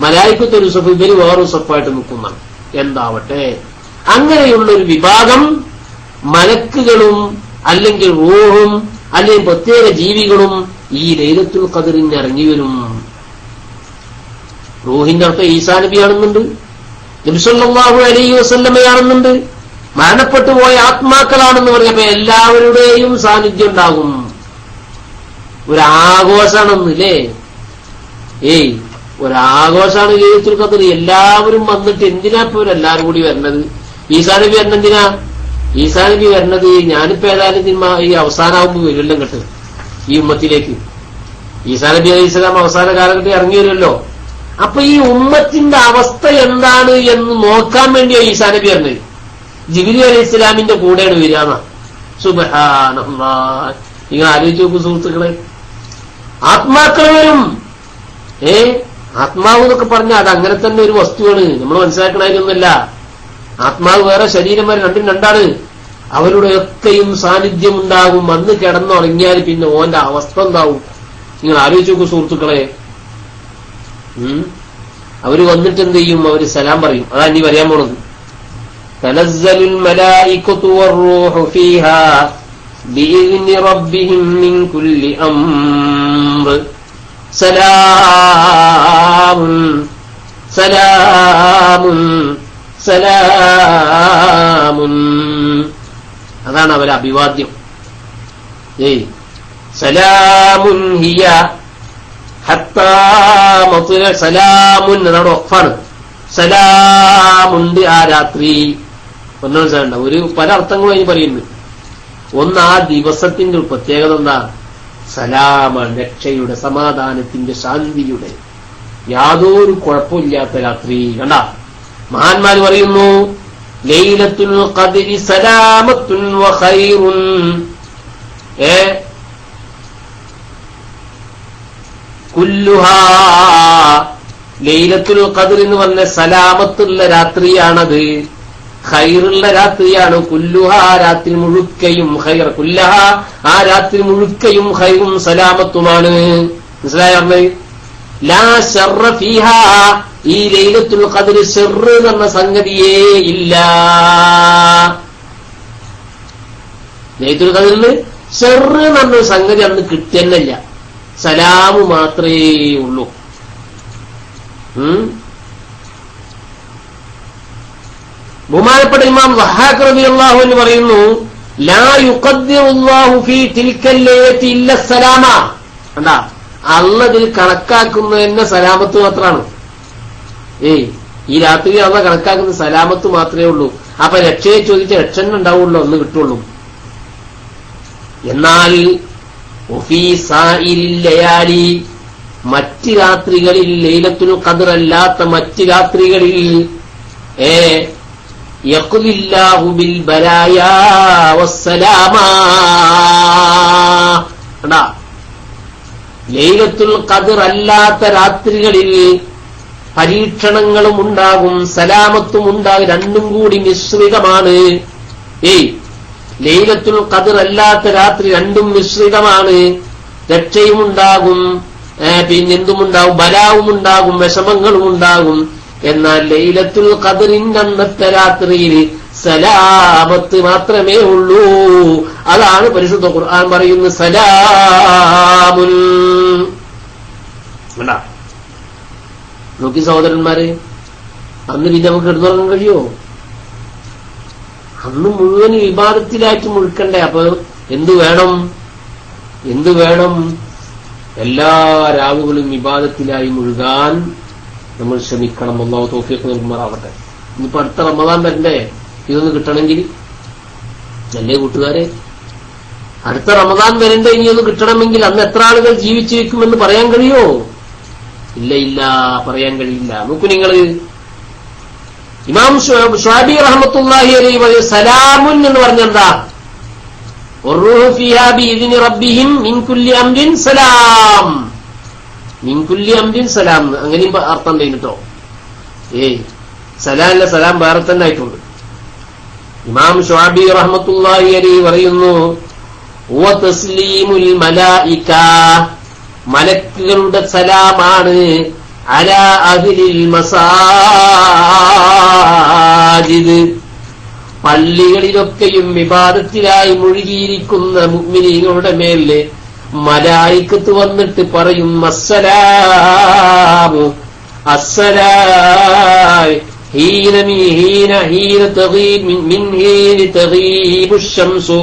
മലായികത്ത് ഒരു സഫ്, ഇവര് വേറൊരു സഫായിട്ട് നിൽക്കുന്നതാണ്. എന്താവട്ടെ, അങ്ങനെയുള്ള ഒരു വിഭാഗം മലക്കുകളും അല്ലെങ്കിൽ റൂഹും അല്ലെങ്കിൽ പ്രത്യേക ജീവികളും ഈ ലൈലത്തുൽ ഖദ്റിന് ഇറങ്ങി വരും. റൂഹിന്റെ അർത്ഥം ഈസാ നബിയാണെന്നുണ്ട്, നബി സല്ലല്ലാഹു അലൈഹി വസല്ലമയാണെന്നുണ്ട്, മരണപ്പെട്ടു പോയ ആത്മാക്കളാണെന്ന് പറഞ്ഞപ്പോ എല്ലാവരുടെയും സാന്നിധ്യം ഉണ്ടാകും. ഒരാഘോഷാണെന്നില്ലേ? ഒരാഘോഷാണ് ലൈലത്തുൽ ഖദ്ർ. എല്ലാവരും വന്നിട്ട് എന്തിനാ ഇപ്പൊ എല്ലാവരും കൂടി വരണത്? ഈസാ നബി വരണെന്തിനാ? ഈസാ നബി വരണത് ഞാനിപ്പോ ഏതായാലും ഈ അവസാനാവുമ്പോ വരുമല്ലോ കേട്ട് ഈ ഉമ്മത്തിലേക്ക്. ഈസാ നബി അലൈഹി സ്വലാം അവസാന കാലഘട്ടം ഇറങ്ങി വരുമല്ലോ. അപ്പൊ ഈ ഉമ്മത്തിന്റെ അവസ്ഥ എന്താണ് എന്ന് നോക്കാൻ വേണ്ടിയാണ് ഈസാ നബി വരുന്നത്. ജിബ്രീൽ അലൈഹി ഇസ്ലാമിന്റെ കൂടെയാണ് വരിക. സുബ്ഹാനല്ലാഹ്, നിങ്ങൾ ആലോചിച്ച് നോക്കൂ സുഹൃത്തുക്കളെ. ആത്മാക്കൾ വരും. ആത്മാവ് എന്നൊക്കെ പറഞ്ഞാൽ അത് അങ്ങനെ തന്നെ ഒരു വസ്തുവാണ്, നമ്മൾ മനസ്സിലാക്കണതിലൊന്നുമല്ല. ആത്മാവ് വേറെ, ശരീരം വേറെ, രണ്ടും രണ്ടാണ്. അവരുടെയൊക്കെയും സാന്നിധ്യം ഉണ്ടാകും. അന്ന് കിടന്നുറങ്ങിയാൽ പിന്നെ ഓന്റെ അവസ്ഥ എന്താവും നിങ്ങൾ ആലോചിച്ച് നോക്കൂ സുഹൃത്തുക്കളെ. അവര് വന്നിട്ട് എന്ത് ചെയ്യും? അവര് സലാം പറയും. അതാ നീ പറയാൻ പോണത്. തനസ്സലുൽ മലായികതു വറൂഹു ഫീഹാ ബിഇذن റബ്ബിഹിം മിൻ കുല്ലി അംർ സലാമുൻ സലാമുൻ സലാമുൻ. അതാണ് അവരെ അഭിവാദ്യം. സലാമുൻ ഹിയ ഹത്താ മത്ല, സലാമുൻ എന്നാണ് ഒഫാണ്. സലാമുണ്ട് ആ രാത്രി. ഒന്നും മനസ്സിലാകണ്ട, ഒരു പല അർത്ഥങ്ങളും അതിന് പറയുന്നു. ഒന്ന്, ആ ദിവസത്തിന്റെ ഒരു പ്രത്യേകത എന്താ? സലാമാണ്, രക്ഷയുടെ, സമാധാനത്തിന്റെ, ശാന്തിയുടെ, യാതൊരു കുഴപ്പമില്ലാത്ത രാത്രി. കണ്ട, മഹാന്മാര് പറയുന്നു ലൈലത്തുൽ ഖദ്രി സലാമത്തുൻ വഖൈറുൻ. കുല്ലുഹാ, ലൈലത്തുൽ ഖദ്ർ എന്ന് പറഞ്ഞ സലാമത്തുള്ള രാത്രിയാണത്, ഖൈറുള്ള രാത്രിയാണ്. കുല്ലുഹാ, രാത്രി മുഴുക്കയും, ഖൈർ കുല്ലഹാ, ആ രാത്രി മുഴുക്കയും ഖൈറും സലാമത്തുമാണ്. മനസ്സിലായോ? ലാ ശർറ ഫീഹാ, ഈ ലൈലത്തുൽ ഖദ്ർ ശർറ് എന്ന സംഗതിയേ ഇല്ല. ലൈലത്തുൽ ഖദ്റിന് ശർറ് എന്ന സംഗതി അന്ന് കിട്ടുന്നില്ല, സലാമു മാത്രമേ ഉള്ളൂ. ബഹുമാനപ്പെട്ട ഇമാം വഹാഖ് റളിയല്ലാഹു അൻഹു പറയുന്നു, ലാ യുഖദ്ദിറുല്ലാഹു ഫീ തിൽക്കൽ ലൈലത്തി ഇല്ല സലാമ. കണ്ടാ, അല്ലാഹ് ഇതിൽ കണക്കാക്കുന്നത് തന്നെ സലാമത്ത് മാത്രമാണ്. ഈ രാത്രി അല്ലാഹ് കണക്കാക്കുന്ന സലാമത്ത് മാത്രമേ ഉള്ളൂ. അപ്പൊ രക്ഷയെ ചോദിച്ച രക്ഷ ഉണ്ടാവുള്ളൂ, ഒന്ന് കിട്ടുള്ളൂ. എന്നാൽ വഫീ സാഇരിൽ ലയാലി, മറ്റ് രാത്രികളിൽ, ലൈലത്തുൽ ഖദ്ർ അല്ലാത്ത മറ്റ് രാത്രികളിൽ യഖ്ദില്ലാഹു ബിൽ ബലായാ വസ്സലാമാ. കണ്ടാ, ലൈലത്തുൽ ഖദ്ർ അല്ലാത്ത രാത്രികളിൽ പരീക്ഷണങ്ങളും ഉണ്ടാകും, സലാമത്തും ഉണ്ടാകും, രണ്ടും കൂടി മിശ്രിതമാണ്. ലൈലത്തുൽ ഖദ്ർ അല്ലാത്ത രാത്രി രണ്ടും മിശ്രിതമാണ്. രക്ഷയും ഉണ്ടാകും, പിന്നെന്തുമുണ്ടാകും, ബലാവും ഉണ്ടാകും, വിഷമങ്ങളും ഉണ്ടാകും. എന്നാൽ ലൈലത്തുൽ ഖദ്റിന്റെ അന്നത്തെ രാത്രിയിൽ സലാമത്ത് മാത്രമേ ഉള്ളൂ. അതാണ് പരിശുദ്ധ ഖുർആൻ പറയുന്നത്, സലാമുൻ. നോക്കി സഹോദരന്മാരെ, അന്ന് പിന്നെ നമുക്ക് കിടന്നുറങ്ങാൻ കഴിയുമോ? അന്ന് മുഴുവൻ വിവാദത്തിലായിട്ട് മുഴുക്കണ്ടേ? അപ്പൊ എന്തു വേണം? എല്ലാ രാവുകളും വിവാദത്തിലായി മുഴുകാൻ നമ്മൾ ശ്രമിക്കണം. അല്ലാഹു തൗഫീഖ് നൽകുമാറാവട്ടെ. ഇനിയിപ്പോ അടുത്ത റമദാൻ വരണ്ടേ ഇതൊന്ന് കിട്ടണമെങ്കിൽ? അല്ലേ കൂട്ടുകാരെ, അടുത്ത റമദാൻ വരണ്ടേ ഇനി ഒന്ന് കിട്ടണമെങ്കിൽ അന്ന് എത്ര ആളുകൾ ജീവിച്ചിരിക്കുമെന്ന് പറയാൻ കഴിയോ? ഇല്ല, പറയാൻ കഴിയില്ല. നോക്കൂ നിങ്ങൾ, ഇമാം ഷുഅബി റഹ്മത്തുള്ളാഹി അലൈഹി പറയും സലാമുൻ എന്ന് പറഞ്ഞെന്താ? വറൂഹു ഫീഹാ ബിഇദ്നി റബ്ബിഹിം മിൻ കുല്ലി അംരിൻ സലാം. മിൻ കുല്ലി അംരിൻ സലാം അങ്ങനെയും അർത്ഥം ഉണ്ടായിട്ടോ. സലാം സലാം വേറെ തന്നെ ആയിട്ടുണ്ട്. ഇമാം ഷുഅബി റഹ്മത്തുള്ളാഹി അലൈഹി പറയുന്നു വ തസ്ലീമുൽ മലായിക, മലക്കുകളുടെ സലാമാണ് അലാ അഹ്ലിൽ മസാജിദ്, പള്ളികളിലൊക്കെയും ഇബാദത്തിലായി മുഴുകിയിരിക്കുന്ന മുഅ്മിനീങ്ങളുടെ മേലെ മലായികത്ത് വന്നിട്ട് പറയും അസ്സലാമു അസ്സലാം ഹീന തഗീബു ശംസു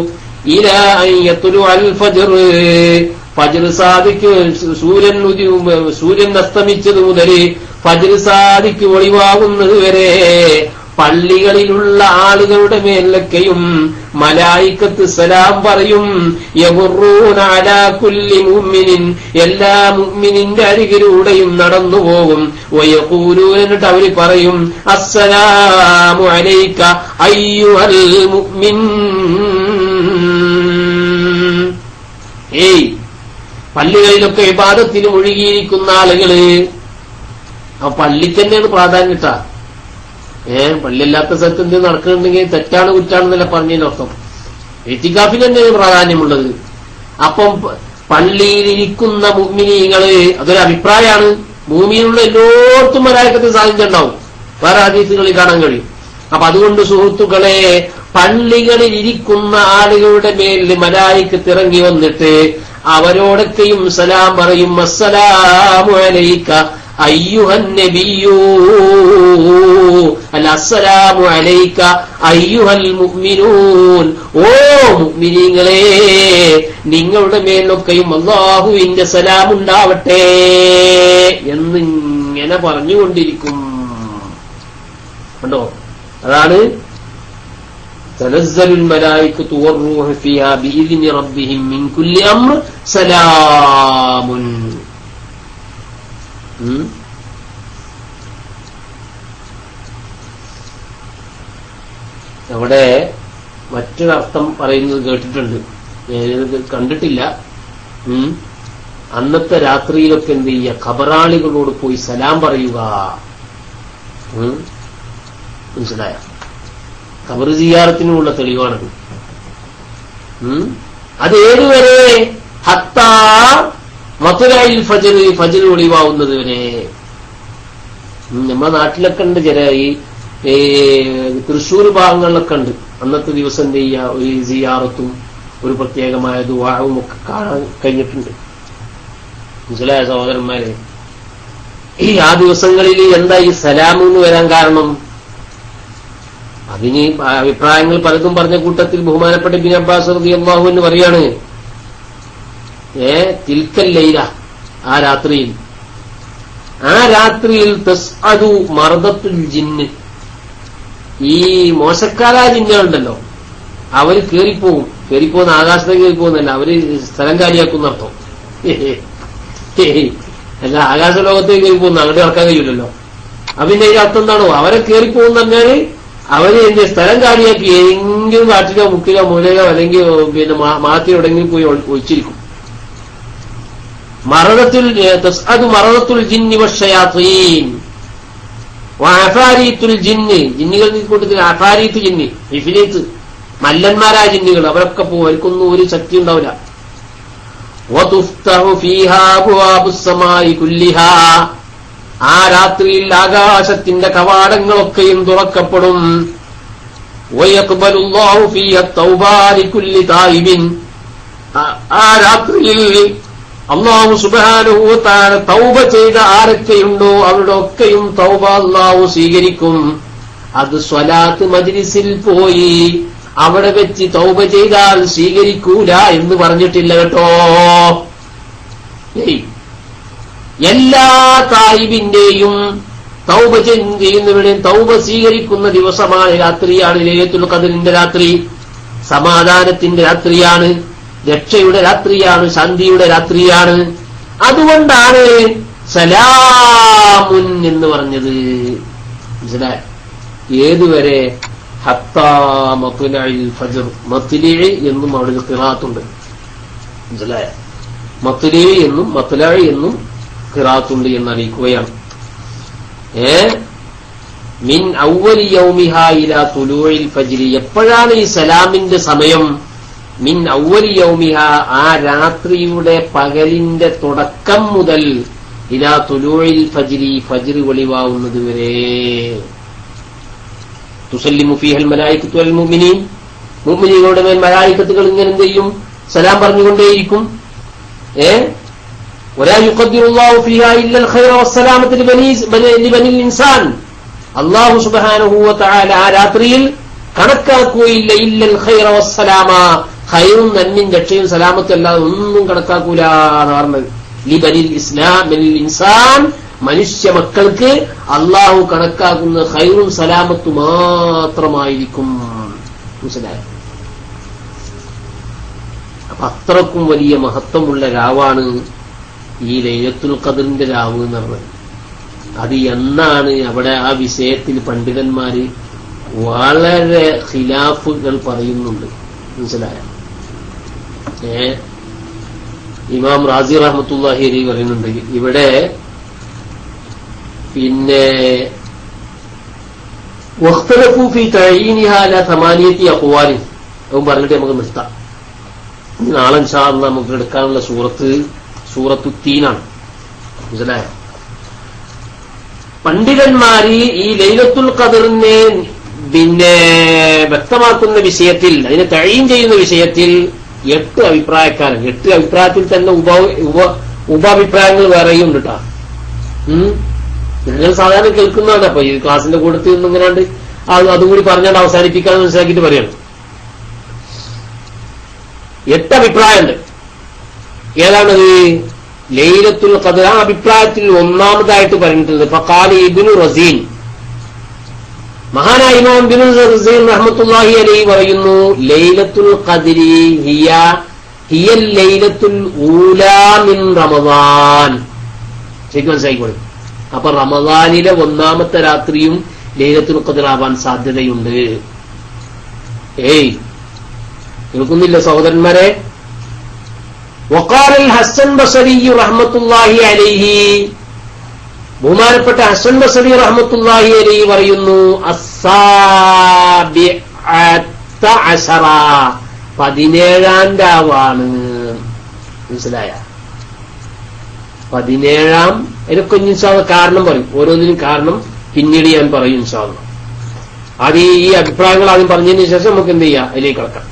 ഇലാ അൻ യത്ലുഅൽ ഫജ്ർ. ഫജ്ർ സാദിക്ക് സൂര്യൻ അസ്തമിച്ചത് മുതൽ ഫജ്ർ സാദിക്ക് ഒളിവാകുന്നത് വരെ പള്ളികളിലുള്ള ആളുകളുടെ മേലൊക്കെയും മലായികത്ത് സലാം പറയും. യമുറൂന അലാ കുല്ലി മുഅ്മിനിൻ, എല്ലാ മുഅ്മിനിന്റെ അരികിലൂടെയും നടന്നു പോകും. വയഖൂലൂന, എന്നിട്ട് അവര് പറയും അസ്സലാമു അലൈക അയ്യുഹൽ മുഅ്മിൻ. പള്ളികളിലൊക്കെ ഇബാദത്തിൽ മുഴുകിയിരിക്കുന്ന ആളുകള് ആ പള്ളിക്ക് തന്നെയാണ് പ്രാധാന്യട്ടാ. പള്ളിയല്ലാത്ത സ്ഥലത്ത് എന്തെങ്കിലും നടക്കുന്നുണ്ടെങ്കിൽ തെറ്റാണ് കുറ്റാണെന്നല്ല പറഞ്ഞതിനർത്ഥം. ഇത്തികാഫിന് തന്നെയാണ് പ്രാധാന്യമുള്ളത്. അപ്പം പള്ളിയിലിരിക്കുന്ന മുഅ്മിനീങ്ങള്, അതൊരു അഭിപ്രായമാണ്. ഭൂമിയിലുള്ള എല്ലായിടത്തും മലായികത്ത് സാധിച്ചിട്ടുണ്ടാവും, വേറെ ഹദീസുകളിൽ കാണാൻ കഴിയും. അപ്പൊ അതുകൊണ്ട് സുഹൃത്തുക്കളെ, പള്ളികളിൽ ഇരിക്കുന്ന ആളുകളുടെ മേലിൽ മലായികത്ത് ഇറങ്ങി വന്നിട്ട് അവരോടൊക്കെയും സലാം പറയും. അസ്സലാമു അലൈക അയ്യുഹൻ നബിയ്യൂ, അല്ല അസ്സലാമു അലൈക അയ്യുഹൽ മുഅ്മിനൂൻ, ഓ മുഅ്മിനീങ്ങളെ നിങ്ങളുടെ മേലൊക്കെയും അല്ലാഹുവിന്റെ സലാം ഉണ്ടാവട്ടെ എന്നിങ്ങനെ പറഞ്ഞുകൊണ്ടിരിക്കും. കണ്ടോ? അതാണ് തനസ്സലുൽ മലായികത്തു വറൂഹു ഫീഹാ ബിഇദ്നി റബ്ബിഹിം മിൻ കുല്ലി അംർ സലാമുൻ. അവിടെ മറ്റൊരർത്ഥം പറയുന്നത് കേട്ടിട്ടുണ്ട്, ഞാനിത് കണ്ടിട്ടില്ല. അന്നത്തെ രാത്രിയിലൊക്കെ എന്ത് ചെയ്യുക, ഖബറാളികളോട് പോയി സലാം പറയുക. മനസ്സിലായ? ഖബർ സിയാറത്തിനുമുള്ള തെളിവാണത്. അത് ഏതുവരെ? ഹത്താ മത്ലഇൽ ഫജ്ർ, ഫജ്ർ ഒളിവാവുന്നത് വരെ. നമ്മുടെ നാട്ടിലൊക്കെ ഉണ്ട്, ചില ഈ തൃശ്ശൂർ ഭാഗങ്ങളിലൊക്കെ ഉണ്ട്. അന്നത്തെ ദിവസം എന്ത് ചെയ്യുക, ഒരു സിയാറത്തും ഒരു പ്രത്യേകമായ ദുആവും ഒക്കെ കാണാൻ കഴിഞ്ഞിട്ടുണ്ട്. മനസ്സിലായ സഹോദരന്മാരെ? ആ ദിവസങ്ങളിൽ എന്താ ഈ സലാമെന്ന് വരാൻ കാരണം? അതിന് അഭിപ്രായങ്ങൾ പലതും പറഞ്ഞ കൂട്ടത്തിൽ ബഹുമാനപ്പെട്ട ഇബ്നു അബ്ബാസ് റളിയല്ലാഹു അൻഹു പറയാണ്, തിൽക്കൽ ലൈല, ആ രാത്രിയിൽ തസ്അദു മർദത്തുൽ ജിന്ന്, ഈ മോശക്കാരായ ജിന്നുകളുണ്ടല്ലോ അവര് കേറിപ്പോകുന്ന ആകാശത്തേക്ക് കേറിപ്പോകുന്നല്ല, അവര് സ്ഥലം കാലിയാക്കുന്ന അർത്ഥം. അല്ല, ആകാശ ലോകത്തേക്ക് കേറിപ്പോകുന്ന അങ്ങോട്ട് ഇറക്കാൻ കഴിയില്ലല്ലോ. അതിന്റെ ഈ അർത്ഥം എന്താണോ? അവരെ കേറിപ്പോകുന്ന പറഞ്ഞാല് അവര് എന്റെ സ്ഥലം കാലിയാക്കി എങ്കിലും കാട്ടിലോ മുക്കിലോ മൂലയിലോ അല്ലെങ്കിൽ പിന്നെ മാറ്റി എവിടെങ്കിലും പോയി ഒളിച്ചിരിക്കും. തസ്അദു മറദത്തുൽ ജിന്നി വശയാത്തീൻ വഅഫാരീത്തുൽ ജിന്നി, ജിന്നുകളുടെ കൂട്ടത്തിൽ അഫാരീത്ത് ജിന്നി, ഇഫ്രീത്ത് മല്ലന്മാരായ ജിന്നുകൾ, അവരൊക്കെ പോകും. അവർക്കൊന്നും ഒരു ശക്തി ഉണ്ടാവില്ല. വതുഫ്തഹു ഫീഹാ അബ്വാബുസ് സമാഇ കുല്ലിഹാ, ആ രാത്രിയിൽ ആകാശത്തിന്റെ കവാടങ്ങളൊക്കെയും തുറക്കപ്പെടും. വയഖ്ബലുല്ലാഹു ഫീഹാ തൗബാ ലികുല്ലി തായിബിൻ, ആ രാത്രിയിൽ അല്ലാഹു സുബ്ഹാനഹു വ തആല തൗബ ചെയ്ത ആരൊക്കെയുണ്ടോ അവരുടെ ഒക്കെയും തൗബ അല്ലാഹു സ്വീകരിക്കും. അത് സ്വലാത്ത് മജ്ലിസിൽ പോയി അവിടെ വെച്ച് തൗബ ചെയ്താൽ സ്വീകരിക്കൂല എന്ന് പറഞ്ഞിട്ടില്ല കേട്ടോ. എല്ലാ തായിബിന്റെയും തൗബ ചെയ്യുന്നവരുടെയും തൗബ സ്വീകരിക്കുന്ന ദിവസമാണ് രാത്രിയാണ് ലൈലത്തുൽ ഖദ്റിന്റെ രാത്രി. സമാധാനത്തിന്റെ രാത്രിയാണ്, രക്ഷയുടെ രാത്രിയാണ്, ശാന്തിയുടെ രാത്രിയാണ്. അതുകൊണ്ടാണ് സലാമുൻ എന്ന് പറഞ്ഞത്. മനസ്സിലായ? ഏതുവരെ? ഹത്താ മത്ലഇൽ ഫജ്ർ. മത്ലഇ എന്നും അവിടെ ഖിറാഅത്തുണ്ട്. മനസ്സിലായ? മത്ലഇ എന്നും മത്ലഇ എന്നും ഖിറാഅത്തുണ്ട് എന്ന് അറിയിക്കുകയാണ്. മിൻ അവ്വലി യൗമിഹാ ഇലാ തുലൂഇൽ ഫജ്ർ. എപ്പോഴാണ് ഈ സലാമിന്റെ സമയം? മിൻ അവ്വലി യൗമിഹാ, ആ രാത്രിയുടെ പകലിന്റെ തുടക്കം മുതൽ ഇലാ തുലൂഇൽ ഫജ്രി, ഫജ്ർ വെളിവാവുന്നത് വരെ. തുസല്ലിമു ഫീഹൽ മലായികത്തു വൽ മുഅ്മിനീൻ. മുഅ്മിനീങ്ങളുടെ മേൽ മലായികത്തുകൾ ഇങ്ങനെ എന്ത് ചെയ്യും? സലാം പറഞ്ഞുകൊണ്ടേയിരിക്കും. വലാ യുഖദ്ദിറുല്ലാഹു ഫീഹാ ഇല്ലൽ ഖൈറ വസ്സലാമത ലിബനിൽ ഇൻസാൻ. അല്ലാഹു സുബ്ഹാനഹു വ തആല ആ രാത്രിയിൽ കണക്കാക്കുകയില്ല ഇല്ലൽ ഖൈറ വസ്സലാമ, ഖൈറും നന്മയും രക്ഷയും സലാമത്തും അല്ലാതെ ഒന്നും കണക്കാക്കൂല എന്ന് പറഞ്ഞത്. ലിബനിൽ ഇൻസാൻ, മനുഷ്യ മക്കൾക്ക് അള്ളാഹു കണക്കാക്കുന്ന ഖൈറും സലാമത്തു മാത്രമായിരിക്കും. മനസ്സിലായോ? അപ്പൊ അത്രക്കും വലിയ മഹത്വമുള്ള രാവാണ് ഈ ലൈലത്തുൽ ഖദ്റിന്റെ രാവ് എന്ന് പറഞ്ഞത്. അത് എന്നാണ്? അവിടെ ആ വിഷയത്തിൽ പണ്ഡിതന്മാര് വളരെ ഖിലാഫുകൾ പറയുന്നുണ്ട്. മനസ്സിലായ? ഇമാം റാസി റഹ്മത്തുള്ളാഹി അലൈഹി പറയുന്നുണ്ട് ഇവിടെ പിന്നെ വഖ്തലഫു ഫീ തഈനിഹാ അലാ 8 അഖ്വാൽ. അതും പറഞ്ഞിട്ട് നമുക്ക് നിർത്താം. നാളെ ഇൻഷാ അല്ലാഹ് നമുക്ക് എടുക്കാനുള്ള സൂറത്തു തീനാണ്. മനസ്സിലായോ? പണ്ഡിതന്മാര് ഈ ലൈലത്തുൽ ഖദ്റിനെ പിന്നെ വ്യക്തമാക്കുന്ന വിഷയത്തിൽ, അതിനെ തഈൻ ചെയ്യുന്ന വിഷയത്തിൽ 8 അഭിപ്രായക്കാരൻ. 8 അഭിപ്രായത്തിൽ തന്നെ ഉപഅഭിപ്രായങ്ങൾ വേറെയും ഉണ്ട് കേട്ടോ. നിങ്ങൾ സാധാരണ കേൾക്കുന്നതാണ്. അപ്പൊ ഈ ക്ലാസിന്റെ കൂട്ടത്തിൽ നിന്ന് ഇങ്ങനെയാണ്ട് അതും കൂടി പറഞ്ഞാണ്ട് അവസാനിപ്പിക്കാന്ന് മനസ്സിലാക്കിയിട്ട് പറയാണ്. 8 അഭിപ്രായമുണ്ട്. ഏതാണത്? ലൈലത്തുൽ ഖദ്ർ. ആ അഭിപ്രായത്തിൽ ഒന്നാമതായിട്ട് പറഞ്ഞിട്ടുണ്ട് ഫഖാല ഇബ്നു റസീൻ. മഹാനായ ഇമാം ഇബ്നു റസീൻ റഹ്മത്തുള്ളാഹി അലൈഹി പറയുന്നു, ലൈലത്തുൽ ഖദ്രി ഹിയൽ ലൈലത്തുൽ ഊലാ മിൻ റമദാൻ. ശരിക്കും മനസ്സിലാക്കിക്കോളൂ. അപ്പൊ റമദാനിലെ 1ാമത്തെ രാത്രിയും ലൈലത്തുൽ ഖദ്ർ ആവാൻ സാധ്യതയുണ്ട്. കേൾക്കുന്നില്ല സഹോദരന്മാരെ? വഖാല ഹസൻ ബസരി റഹ്മത്തുള്ളാഹി അലൈഹി. ബഹുമാനപ്പെട്ട ഹസൻ ബസരി റഹ്മത്തുള്ളാഹി അലൈഹി പറയുന്നു, അസ്സാബിഅത അശറ, 17ാം രാവാണ്. മനസ്സിലായ? 17ാം. ഇതിനൊക്കെ ഇൻഷാ അല്ലാഹ് കാരണം പറയും. ഓരോന്നിനും കാരണം പിന്നീട് ഞാൻ പറയും ഇൻഷാ അല്ലാഹ്. ആദ്യം ഈ അഭിപ്രായങ്ങൾ ആദ്യം പറഞ്ഞതിന് ശേഷം നമുക്ക് എന്ത് ചെയ്യാം, അതിലേക്ക് കടക്കാം.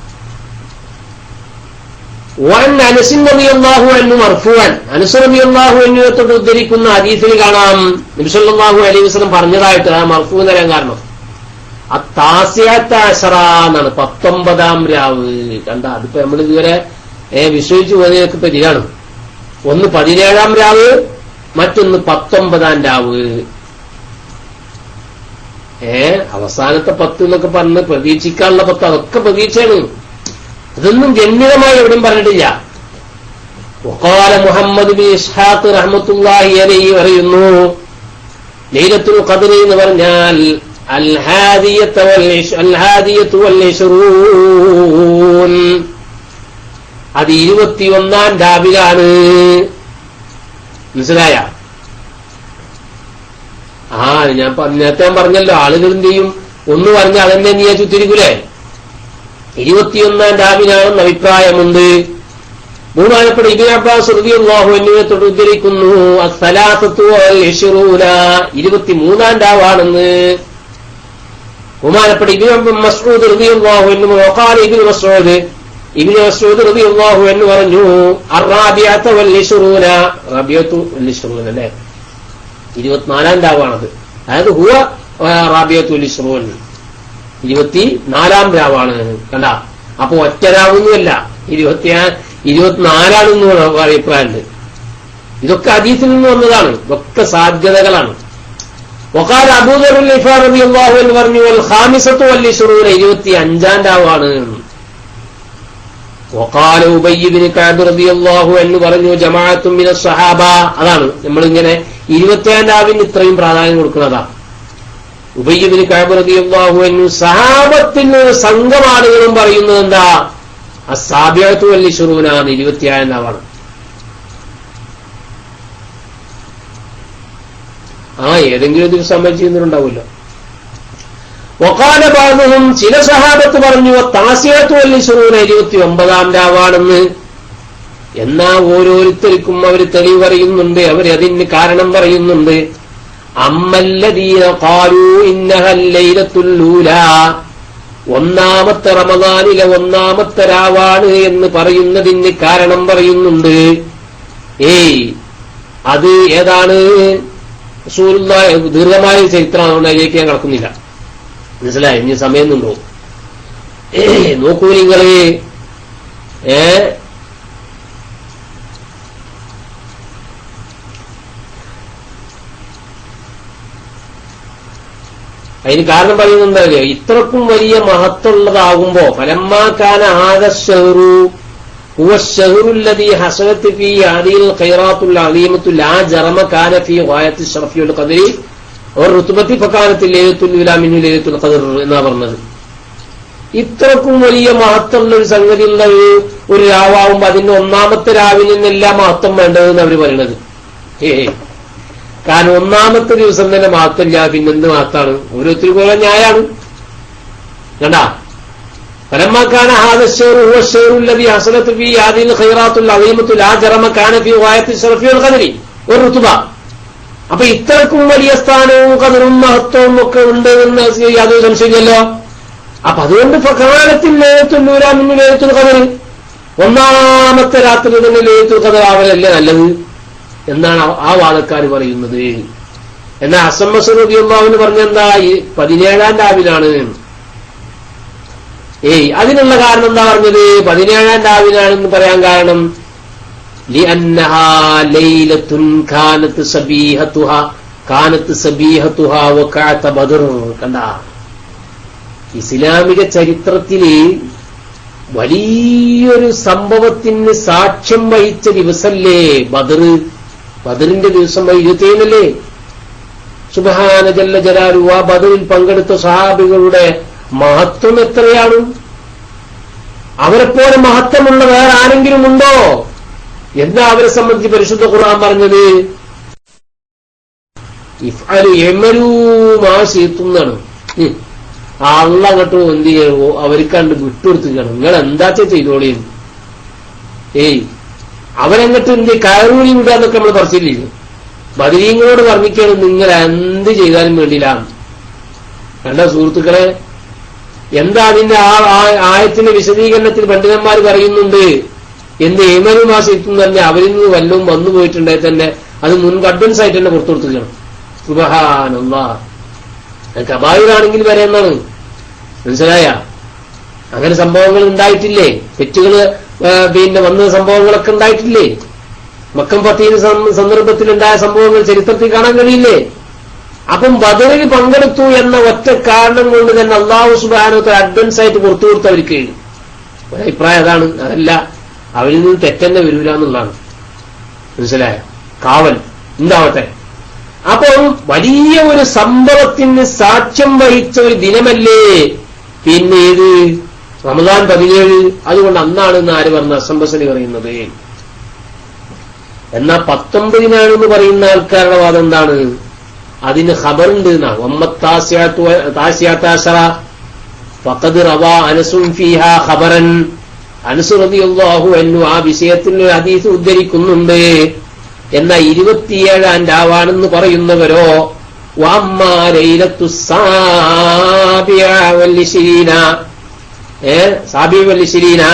അനസ് റളിയല്ലാഹു അൻഹു മർഫൂഅൻ. അനസ് റളിയല്ലാഹു അൻഹുവിനെ തൊട്ട് ഉദ്ധരിക്കുന്ന ഹദീസിൽ കാണാം നബി സല്ലല്ലാഹു അലൈഹി വസല്ലം പറഞ്ഞതായിട്ട്. ആ മർഫൂ എന്ന് പറയാൻ കാരണം അത്താസിഅത അശറ എന്നാണ്, 19ാം രാവ്. കണ്ട, അതിപ്പോ നമ്മൾ ഇതുവരെ വിശ്വസിച്ചു പോയതൊക്കെ പരിഹാണ്. ഒന്ന് 17ാം രാവ്, മറ്റൊന്ന് 19ാം രാവ്. അവസാനത്തെ 10 എന്നൊക്കെ പറഞ്ഞ് പ്രതീക്ഷിക്കാനുള്ള 10, അതൊക്കെ പ്രതീക്ഷയാണ്. ഇതൊന്നും ഗണ്യമായി എവിടെയും പറഞ്ഞിട്ടില്ല. വഖാല മുഹമ്മദ് ബിൻ ഇസ്ഹാഖ് റഹ്മത്തുള്ളാഹി അലൈഹി പറയുന്നു, ലൈലത്തുൽ ഖദ്ർ എന്ന് പറഞ്ഞാൽ അൽ ഹാദിയത്തു വൽ 20, അത് 21ാം രാവിലാണ്. മനസ്സിലായ? ഞാൻ നേരത്തെ പറഞ്ഞല്ലോ, ആളുകൾ എന്ത് ചെയ്യും, ഒന്ന് പറഞ്ഞാൽ അതെന്നെ നീ ചുറ്റിരിക്കൂലേ? 21ാം രാവിലാണെന്ന് അഭിപ്രായമുണ്ട്. ബഹുമാനപ്പെട്ട ഇബ്നു അബ്ബാസ് റളിയല്ലാഹു അൻഹുവിനെ തൊട്ട് ഉദ്ധരിക്കുന്നു, അസ്സലാസത്തു വൽ 23ാം രാവാണെന്ന്. ബഹുമാനപ്പെട്ട ഇബ്നു മസ്ഊദ് റളിയല്ലാഹു അൻഹു വഖാല ഇബ്നു മസ്ഊദ് ഇബ്നു മസ്ഊദ് റളിയല്ലാഹു അൻഹു പറഞ്ഞു അർ-റാബിഅത്തു വൽ-ഇശ്റൂന റാബിഅത്തു വൽ-ഇശ്റൂന അല്ലേ 24ാം രാവാണത്. അതായത് ഹുവ റാബിഅത്തു വൽ-ഇശ്റൂൻ 24ാം രാവാണ്. കണ്ട, അപ്പൊ ഒറ്റ രാവൊന്നുമല്ല 24 അഭിപ്രായമുണ്ട്. ഇതൊക്കെ ഹദീസിൽ നിന്ന് വന്നതാണ്, ഇതൊക്കെ സാധ്യതകളാണ്. വഖാല അബൂ ദർ അൽ-ഗിഫാരി റളിയല്ലാഹു അൻഹു പറഞ്ഞു വൽ-ഖാമിസത്തു വൽ-ഇശ്റൂന 25ാം രാവാണ്. വഖാല ഉബയ്യ് ഇബ്നു കഅബ് റളിയല്ലാഹു അൻഹു പറഞ്ഞു ജമാഅത്തുൻ മിനസ് സ്വഹാബ. അതാണ് നമ്മളിങ്ങനെ 25ാം രാവിന് ഇത്രയും പ്രാധാന്യം കൊടുക്കുന്നതാ. ഉബയ്യ് ഇബ്നു കഅബ് റളിയല്ലാഹു അൻഹു സഹാബത്തിൽ ഒരു സംഘം ആളുകളും പറയുന്നത് എന്താ അസ്സാബിഅത്തു വൽ-ഇശ്റൂന 25ാം രാവാണ്. ഏതെങ്കിലും ഒരു ദിവസം അമൽ ചെയ്യുന്നുണ്ടാവുമല്ലോ. വഖാല ബഅ്ദുഹും ചില സഹാബത്ത് പറഞ്ഞു താസിഅത്തു വൽ-ഇശ്റൂന 29ാം രാവാണെന്ന്. എന്നാ ഓരോരുത്തർക്കും അവർ തെളിവ് പറയുന്നുണ്ട്, അവരതിന് കാരണം പറയുന്നുണ്ട്. അമ്മല്ലദീന ഖാലൂ ഇന്നഹൽ ലൈലത്തുൽ ഊലാ, ഒന്നാമത്തെ റമദാനിലെ ഒന്നാമത്തെ രാവാണ് എന്ന് പറയുന്നതിന് കാരണം പറയുന്നുണ്ട്. അത് ഏതാണ്? റസൂലുള്ളാഹി ദീർഘമായ ചരിത്രമാണ്, അതിലേക്ക് ഞാൻ കടക്കുന്നില്ല. മനസ്സിലായി? ഇനി സമയം നിന്നോ നോക്കൂ നിങ്ങള്. അതിന് കാരണം പറയുന്നുണ്ടല്ലോ, ഇത്രക്കും വലിയ മഹത്വമുള്ളതാകുമ്പോ ഫലമ്മാകാന ഹാദ ശഹ്റു ഹുവ ശഹ്റുല്ലദീ ഹസലത് ഫീ ഹാദിഹിൽ ഖൈറാത്തുൽ അദീമത്തു ലാ ജറമ കാന ഫീ ഗായത്തി ശറഫി വൽ ഖദ്രി വറുത്ബത്തി ഫകാനത്തിൽ ലൈലത്തുൽ ഊലാ മിൻ ലൈലത്തുൽ ഖദ്ർ എന്നാ പറഞ്ഞത്. ഇത്രക്കും വലിയ മഹത്വമുള്ള ഒരു സംഗതിയുള്ള ഒരു രാവാകുമ്പോ അതിന്റെ ഒന്നാമത്തെ രാവിൽ നിന്നെല്ലാം മഹത്വം വേണ്ടതെന്ന് അവർ പറയുന്നത്. കാരണം ഒന്നാമത്തെ ദിവസം തന്നെ മഹത്വമില്ല, പിന്നെന്ത് മഹത്താണ്? ഓരോരുത്തർക്കും ഓരോ ന്യായാണ്. കണ്ടാ ഫലമ്മാകാന ഹാദ ശഹ്റു ഹുവ ശഹ്റുല്ലദീ ഹസലത് ഫീ ഹാദിഹിൽ ഖൈറാത്തുൽ അദീമത്തു ലാ ജറമ കാന ഫീ ഗായത്തി ശറഫി വൽ ഖദ്രി വറുത്ബ. അപ്പൊ ഇത്രക്കും വലിയ സ്ഥാനവും കദറും മഹത്വവും ഒക്കെ ഉണ്ട് എന്ന് യാതൊരു സംശയമില്ലല്ലോ. അപ്പൊ അതുകൊണ്ട് ഫകാനത്തിൽ ലൈലത്തുൽ ഊലാ മിൻ ലൈലത്തുൽ ഖദ്ർ, ഒന്നാമത്തെ രാത്രി തന്നെ ലൈലത്തുൽ ഖദ്ർ ആവലല്ലേ നല്ലത് എന്നാണ് ആ വാദക്കാർ പറയുന്നത്. എന്നാൽ ഹസൻ ബസ്രി റളിയല്ലാഹു അൻഹു പറഞ്ഞെന്താ 17ാം രാവിലാണ്. അതിനുള്ള കാരണം എന്താ പറഞ്ഞത്? 17ാം രാവിലാണെന്ന് പറയാൻ കാരണം ലിഅന്നഹാ ലൈലത്തുൻ കാനത് സബീഹതുഹാ വഖഅത ബദർ. കണ്ടാ, ഇസ്ലാമിക ചരിത്രത്തില് വലിയൊരു സംഭവത്തിന് സാക്ഷ്യം വഹിച്ച ദിവസല്ലേ ബദർ. ബദറിന്റെ ദിവസം 27 സുബ്ഹാന ജല്ല ജലാലുഹു. ആ ബദറിൽ പങ്കെടുത്ത സഹാബികളുടെ മഹത്വം എത്രയാണ്? അവരെപ്പോലെ മഹത്വമുള്ള വേറെ ആരെങ്കിലും ഉണ്ടോ? എന്താ അവരെ സംബന്ധിച്ച് പരിശുദ്ധ ഖുർആൻ പറഞ്ഞത്? ഇഫ്അലു യഅമലു മാ ശിഅ്തും എന്നാണ്. അള്ളാഹ് അങ്ങോട്ട് എന്ത് ചെയ്യണോ അവർക്കണ്ട് വിട്ടുകൊടുത്തിരിക്കണം, നിങ്ങൾ എന്താ ചെയ്തോളീ. അവരങ്ങട്ട് എന്ത് കയറൂലി വിടാന്നൊക്കെ നമ്മൾ പറച്ചില്ലേ? ബദരീങ്ങളോട് പറഞ്ഞിക്കാണ് നിങ്ങൾ എന്ത് ചെയ്താലും വേണ്ടില്ല. കണ്ട സുഹൃത്തുക്കളെ, എന്താ അതിന്റെ ആയത്തിന്റെ വിശദീകരണത്തിൽ പണ്ഡിതന്മാർ പറയുന്നുണ്ട്. എന്ത് ഏമനും ആ സിത്തും തന്നെ അവരിൽ നിന്ന് വല്ലതും വന്നു പോയിട്ടുണ്ടെങ്കിൽ തന്നെ അത് മുൻപ് അഡ്വാൻസ് ആയിട്ട് തന്നെ പുറത്തു കൊടുത്തിരിക്കണം. സുബ്ഹാനല്ലാഹ്, കബായിറാണെങ്കിൽ വരെ എന്നാണ്. മനസ്സിലായ? അങ്ങനെ സംഭവങ്ങൾ ഉണ്ടായിട്ടില്ലേ? തെറ്റുകൾ പിന്നെ വന്ന സംഭവങ്ങളൊക്കെ ഉണ്ടായിട്ടില്ലേ? മക്കം ഫതീഹ് സന്ദർഭത്തിലുണ്ടായ സംഭവങ്ങൾ ചരിത്രത്തിൽ കാണാൻ കഴിയില്ലേ? അപ്പം ബദറിൽ പങ്കെടുത്തു എന്ന ഒറ്റ കാരണം കൊണ്ട് തന്നെ അല്ലാഹു സുബ്ഹാനഹു വ തആല അഡ്വാൻസ് ആയിട്ട് പുറത്തു കൊടുത്തവർക്ക് ഒരഭിപ്രായം അതാണ്. അതല്ല, അവരിൽ നിന്ന് തെറ്റന്നെ വരൂല എന്നുള്ളതാണ്. മനസ്സിലായ? കാവൽ ഉണ്ടാവട്ടെ. അപ്പം വലിയ ഒരു സംഭവത്തിന് സാക്ഷ്യം വഹിച്ച ഒരു ദിനമല്ലേ പിന്നെ ഇത് റമദാൻ 17. അതുകൊണ്ട് അന്നാണെന്ന് ആര് പറഞ്ഞ? അസംബസലി പറയുന്നത്. എന്നാ 19നാണെന്ന് പറയുന്ന ആൾക്കാരുടെ വാദം എന്താണ്? അതിന് ഖബറുണ്ട് എന്നാ. ഫഖദ് റവാ അനസുൻ ഫീഹാ ഖബറൻ. അനസ് റളിയല്ലാഹു അൻഹു ആ വിഷയത്തിൽ ഒരു ഹദീസ് ഉദ്ധരിക്കുന്നുണ്ട്. എന്നാ 27ാം രാവാണെന്ന് പറയുന്നവരോ വഅമ്മാ ലൈലത്തുസ് സാബിഅ വൽ 20 സാബിഅ വൽ 20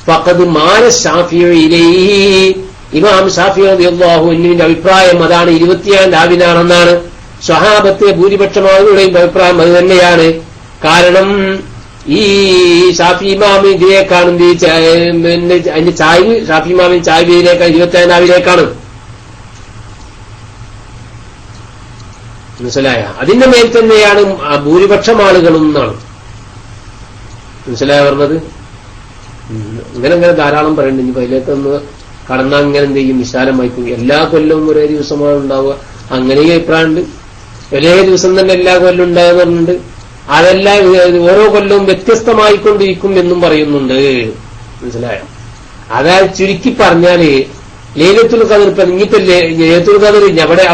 ഫഖദ് മാല ശാഫിഈ ഇലൈഹി, ഇമാം ശാഫിഈ റളിയല്ലാഹു അൻഹുവിന്റെ അഭിപ്രായം അതാണ്, 27 രാവിനാണെന്നാണ്. സ്വഹാബത്തെ ഭൂരിപക്ഷം ആളുകളുടെയും അഭിപ്രായം അത് തന്നെയാണ്. കാരണം ഈ ഷാഫി ഇമാമി ഇതിലേക്കാണ് അതിന്റെ ചായ്വ്, ഷാഫി ഇമാമിന് ചായ്വ് ഇതിലേക്കാണ്, 27 രാവിലേക്കാണ്. മനസ്സിലായ? അതിന്റെ മേൽ തന്നെയാണ് ഭൂരിപക്ഷം ആളുകളും എന്നാണ്. മനസ്സിലായ പറഞ്ഞത്? ഇങ്ങനെ ധാരാളം പറയുന്നുണ്ട്. ഇനി അതിലേക്കൊന്ന് കടന്നാൽ ഇങ്ങനെ എന്ത് ചെയ്യും, വിശാലമായിക്കും. എല്ലാ കൊല്ലവും ഒരേ ദിവസമാണ് ഉണ്ടാവുക, അങ്ങനെയും അഭിപ്രായമുണ്ട്. ഒരേ ദിവസം തന്നെ എല്ലാ കൊല്ലം ഉണ്ടായെന്ന് പറഞ്ഞിട്ടുണ്ട്. അതെല്ലാം ഓരോ കൊല്ലവും വ്യത്യസ്തമായിക്കൊണ്ടിരിക്കും എന്നും പറയുന്നുണ്ട്. മനസ്സിലായോ? അതായത് ചുരുക്കി പറഞ്ഞാല് ലൈലത്തുൽ ഖദർ, ഇപ്പൊ ഇനിയിപ്പോ ലൈലത്തുൽ ഖദർ അവിടെ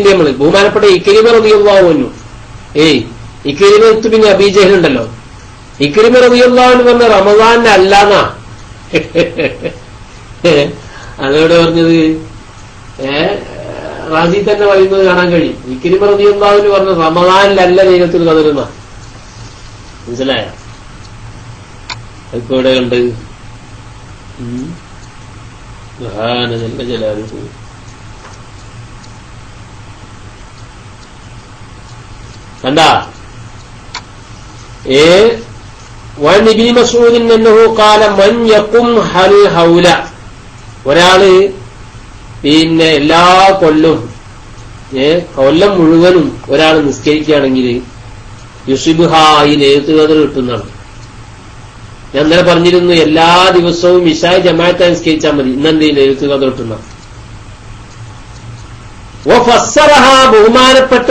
നമ്മള് ബഹുമാനപ്പെട്ട ഇക്രിമ റളിയല്ലാഹു അൻഹു, ഇക്രിമത്ത് പിന്നെ അബീ ജഹൽ ഉണ്ടല്ലോ, ഇക്രിമ റളിയല്ലാഹു അൻഹു പറഞ്ഞ റമദാനിന് അല്ലാന്നാ. അതോടെ പറഞ്ഞത് റാസി തന്നെ പറയുന്നത് കാണാൻ കഴിയും. ഇക്രിമ റളിയല്ലാഹു അൻഹു പറഞ്ഞ റമദാനിലല്ല ലൈലത്തുൽ ഖദർ എന്നാ. മനസ്സിലായോ? അതിപ്പോ ഇവിടെ കണ്ട് നല്ല ജലാലുഹു കണ്ടാ. വൻ ഇബ്നു മസ്ഊദ് അന്നഹു ഖാല മൻ യഖും ഹൽ ഹൗല, ഒരാള് പിന്നെ എല്ലാ കൊല്ലം മുഴുവനും ഒരാൾ നിസ്കരിക്കുകയാണെങ്കിൽ യുസിബ്ഹായി ലൈലത്തുൽ ഖദർ കിട്ടുന്നതാണ്. ഞാൻ ഇന്നലെ പറഞ്ഞിരുന്നു, എല്ലാ ദിവസവും ഇശാ ജമാഅത്ത് നിസ്കരിച്ചാൽ മതി, ഇന്നെന്ത് ലൈലത്തുൽ ഖദർ കിട്ടുന്ന. വഫസ്സറഹ, ബഹുമാനപ്പെട്ട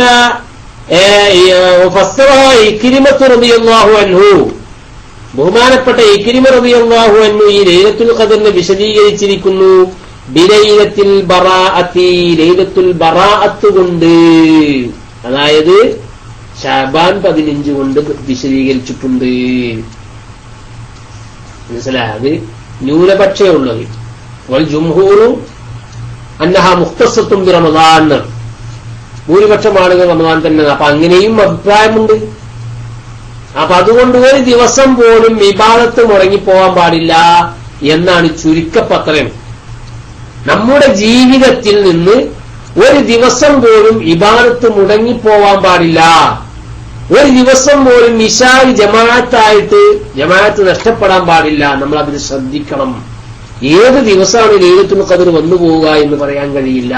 ഇക്രിമത്ത് റളിയല്ലാഹു അൻഹു, ബഹുമാനപ്പെട്ട ഇക്രിമ റളിയല്ലാഹു അൻഹു ഈ ലൈലത്തുൽ ഖദറിനെ വിശദീകരിച്ചിരിക്കുന്നു ബിലൈലത്തിൽ ബറാഅത്തി, ലൈലത്തുൽ ബറാഅത്ത് കൊണ്ട്, അതായത് ശഅബാൻ 15 കൊണ്ട് വിശദീകരിച്ചിട്ടുണ്ട്. മനസ്സിലായത്? ന്യൂനപക്ഷമുള്ളത് വൽ ജുംഹൂറു അന്നഹ മുഖ്തസത്തും ബി റമദാൻ, ഭൂരിപക്ഷം ആളുകൾ റമദാൻ തന്നെ. അപ്പൊ അങ്ങനെയും അഭിപ്രായമുണ്ട്. അപ്പൊ അതുകൊണ്ട് ഒരു ദിവസം പോലും ഇബാദത്ത് മുടങ്ങിപ്പോവാൻ പാടില്ല എന്നാണ് ചുരുക്കപത്രം. നമ്മുടെ ജീവിതത്തിൽ നിന്ന് ഒരു ദിവസം പോലും ഇബാദത്ത് മുടങ്ങിപ്പോവാൻ പാടില്ല. ഒരു ദിവസം പോലും ഇശാഇ ജമാഅത്ത് നഷ്ടപ്പെടാൻ പാടില്ല. നമ്മൾ അതിന് ശ്രദ്ധിക്കണം. ഏത് ദിവസമാണ് ലൈലത്തുൽ ഖദർ വന്നു പോവുക എന്ന് പറയാൻ കഴിയില്ല.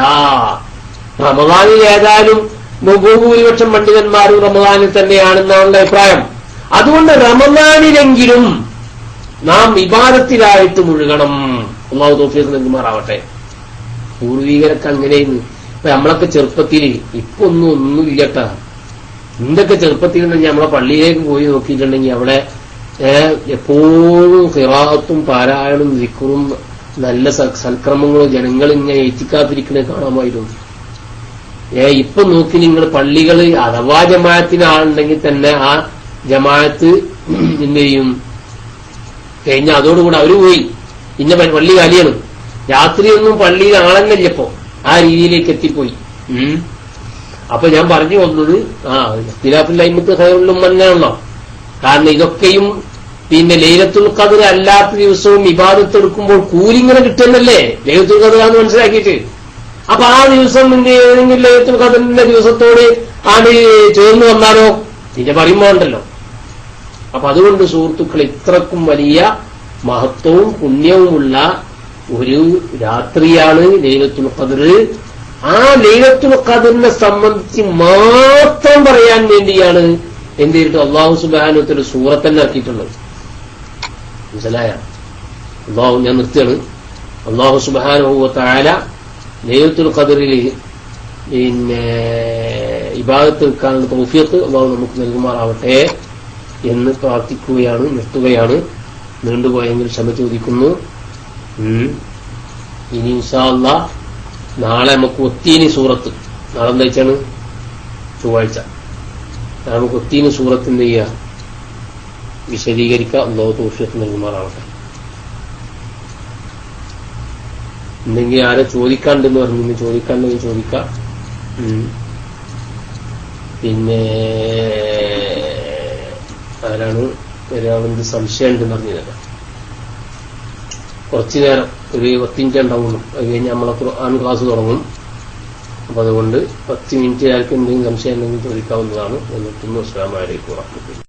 റമദാനിൽ ഏതായാലും ഭൂരിപക്ഷം പണ്ഡിതന്മാരും റമദാനിൽ തന്നെയാണെന്നാണ് അഭിപ്രായം. അതുകൊണ്ട് റമദാനിലെങ്കിലും നാം ഇബാദത്തിലായിട്ട് മുഴുകണം. അല്ലാഹു തൗഫീഖ് നൽകുമാറാവട്ടെ. പൂർവീകരൊക്കെ അങ്ങനെയെന്ന്. ഇപ്പൊ നമ്മളൊക്കെ ചെറുപ്പത്തിൽ, ഇപ്പൊ ഒന്നുമില്ലട്ടാ. എന്തൊക്കെ ചെറുപ്പത്തിൽ നിന്ന് നമ്മളെ പള്ളിയിലേക്ക് പോയി നോക്കിയിട്ടുണ്ടെങ്കിൽ അവിടെ എപ്പോഴും ഖിറാഅത്തും പാരായണവും ദിക്റും നല്ല സൽക്രമങ്ങളും ജനങ്ങൾ ഇങ്ങനെ എത്തിക്കാതിരിക്കുന്നത് കാണാമായിരുന്നു. ഇപ്പൊ നോക്കി നിങ്ങൾ പള്ളികൾ അഥവാ ജമാഅത്തിന് ആളുണ്ടെങ്കിൽ തന്നെ ആ ജമാഅത്ത് എന്ത് ചെയ്യും, കഴിഞ്ഞ അതോടുകൂടെ അവര് പോയി, ഇന്ന പള്ളി കാലിയാണ്. രാത്രിയൊന്നും പള്ളിയിൽ ആളെന്നല്ലപ്പോ ആ രീതിയിലേക്ക് എത്തിപ്പോയി. അപ്പൊ ഞാൻ പറഞ്ഞു വന്നത് ഇഖ്തിലാഫുൽ അഇമ്മത്ത് ഖൈറുൽ ഉമ്മ എന്നാണല്ലോ. കാരണം ഇതൊക്കെയും പിന്നെ ലൈലത്തുൽ ഖദർ അല്ലാത്ത ദിവസവും ഇബാദത്ത് എടുക്കുമ്പോൾ കൂലിങ്ങനെ കിട്ടുന്നല്ലേ ലൈലത്തുൽ ഖദർ ആണെന്ന് മനസ്സിലാക്കിയിട്ട്. അപ്പൊ ആ ദിവസം ഏതെങ്കിലും ലൈലത്തുൽ ഖദറിന്റെ ദിവസത്തോട് ആണ് ചേർന്ന് വന്നാലോ ഇതിന്റെ പറയുമ്പോ ഉണ്ടല്ലോ. അപ്പൊ അതുകൊണ്ട് സുഹൃത്തുക്കൾ, ഇത്രക്കും വലിയ മഹത്വവും പുണ്യവുമുള്ള ഒരു രാത്രിയാണ് ലൈലത്തുൽ ഖദർ. ആ ലൈലത്തുൽ ഖദറിനെ സംബന്ധിച്ച് മാത്രം പറയാൻ വേണ്ടിയാണ് എന്ത് ചെയ്തിട്ട് അല്ലാഹു സുബ്ഹാനഹു വ തആല സൂറത്ത് തന്നെ ഇറക്കിയിട്ടുള്ളത്. മനസ്സിലായ? അല്ലാഹു, ഞാൻ നിർത്തിയാണ്. അല്ലാഹു സുബ്ഹാനഹു വ തആല ലൈലത്തുൽ ഖദറിൽ പിന്നെ ഇബാദത്ത് വെക്കാനുള്ള തൗഫീഖ് അല്ലാഹു നമുക്ക് നൽകുമാറാവട്ടെ എന്ന് പ്രാർത്ഥിക്കുകയാണ്. നിർത്തുകയാണ്. നീണ്ടുപോയെങ്കിൽ ക്ഷമ ചോദിക്കുന്നു. ഇനി ഇൻഷാ അല്ലാഹ് നാളെ നമുക്ക് ഒത്തീനി സൂറത്ത്, നാളെ എന്താ വെച്ചാണ് ചൊവ്വാഴ്ച, നമുക്ക് ഒത്തീനി സൂറത്ത് എന്ത് ചെയ്യുക, വിശദീകരിക്കുക. അല്ലാഹു തൗഫീഖ് നൽകുമാറാവട്ടെ. എന്തെങ്കിലും ആരെ ചോദിക്കാണ്ടെന്ന് പറഞ്ഞു, ചോദിക്കാണ്ടെങ്കിൽ ചോദിക്കാം. പിന്നെ ആരാണ് ഒരാളെന്ത് സംശയം ഉണ്ടെന്ന് പറഞ്ഞത്? കുറച്ചു നേരം ഒരു 10 മിനിറ്റ് ഉണ്ടാവുള്ളൂ. അത് കഴിഞ്ഞ് നമ്മളെ ഖുർആൻ ക്ലാസ് തുടങ്ങും. അപ്പൊ അതുകൊണ്ട് 10 മിനിറ്റ് ആർക്ക് എന്തെങ്കിലും സംശയം ഉണ്ടെങ്കിൽ ചോദിക്കാവുന്നതാണ്. എന്നിട്ടൊന്നും അസ്സലാമു അലൈക്കും വറഹ്മത്തുള്ളാഹി.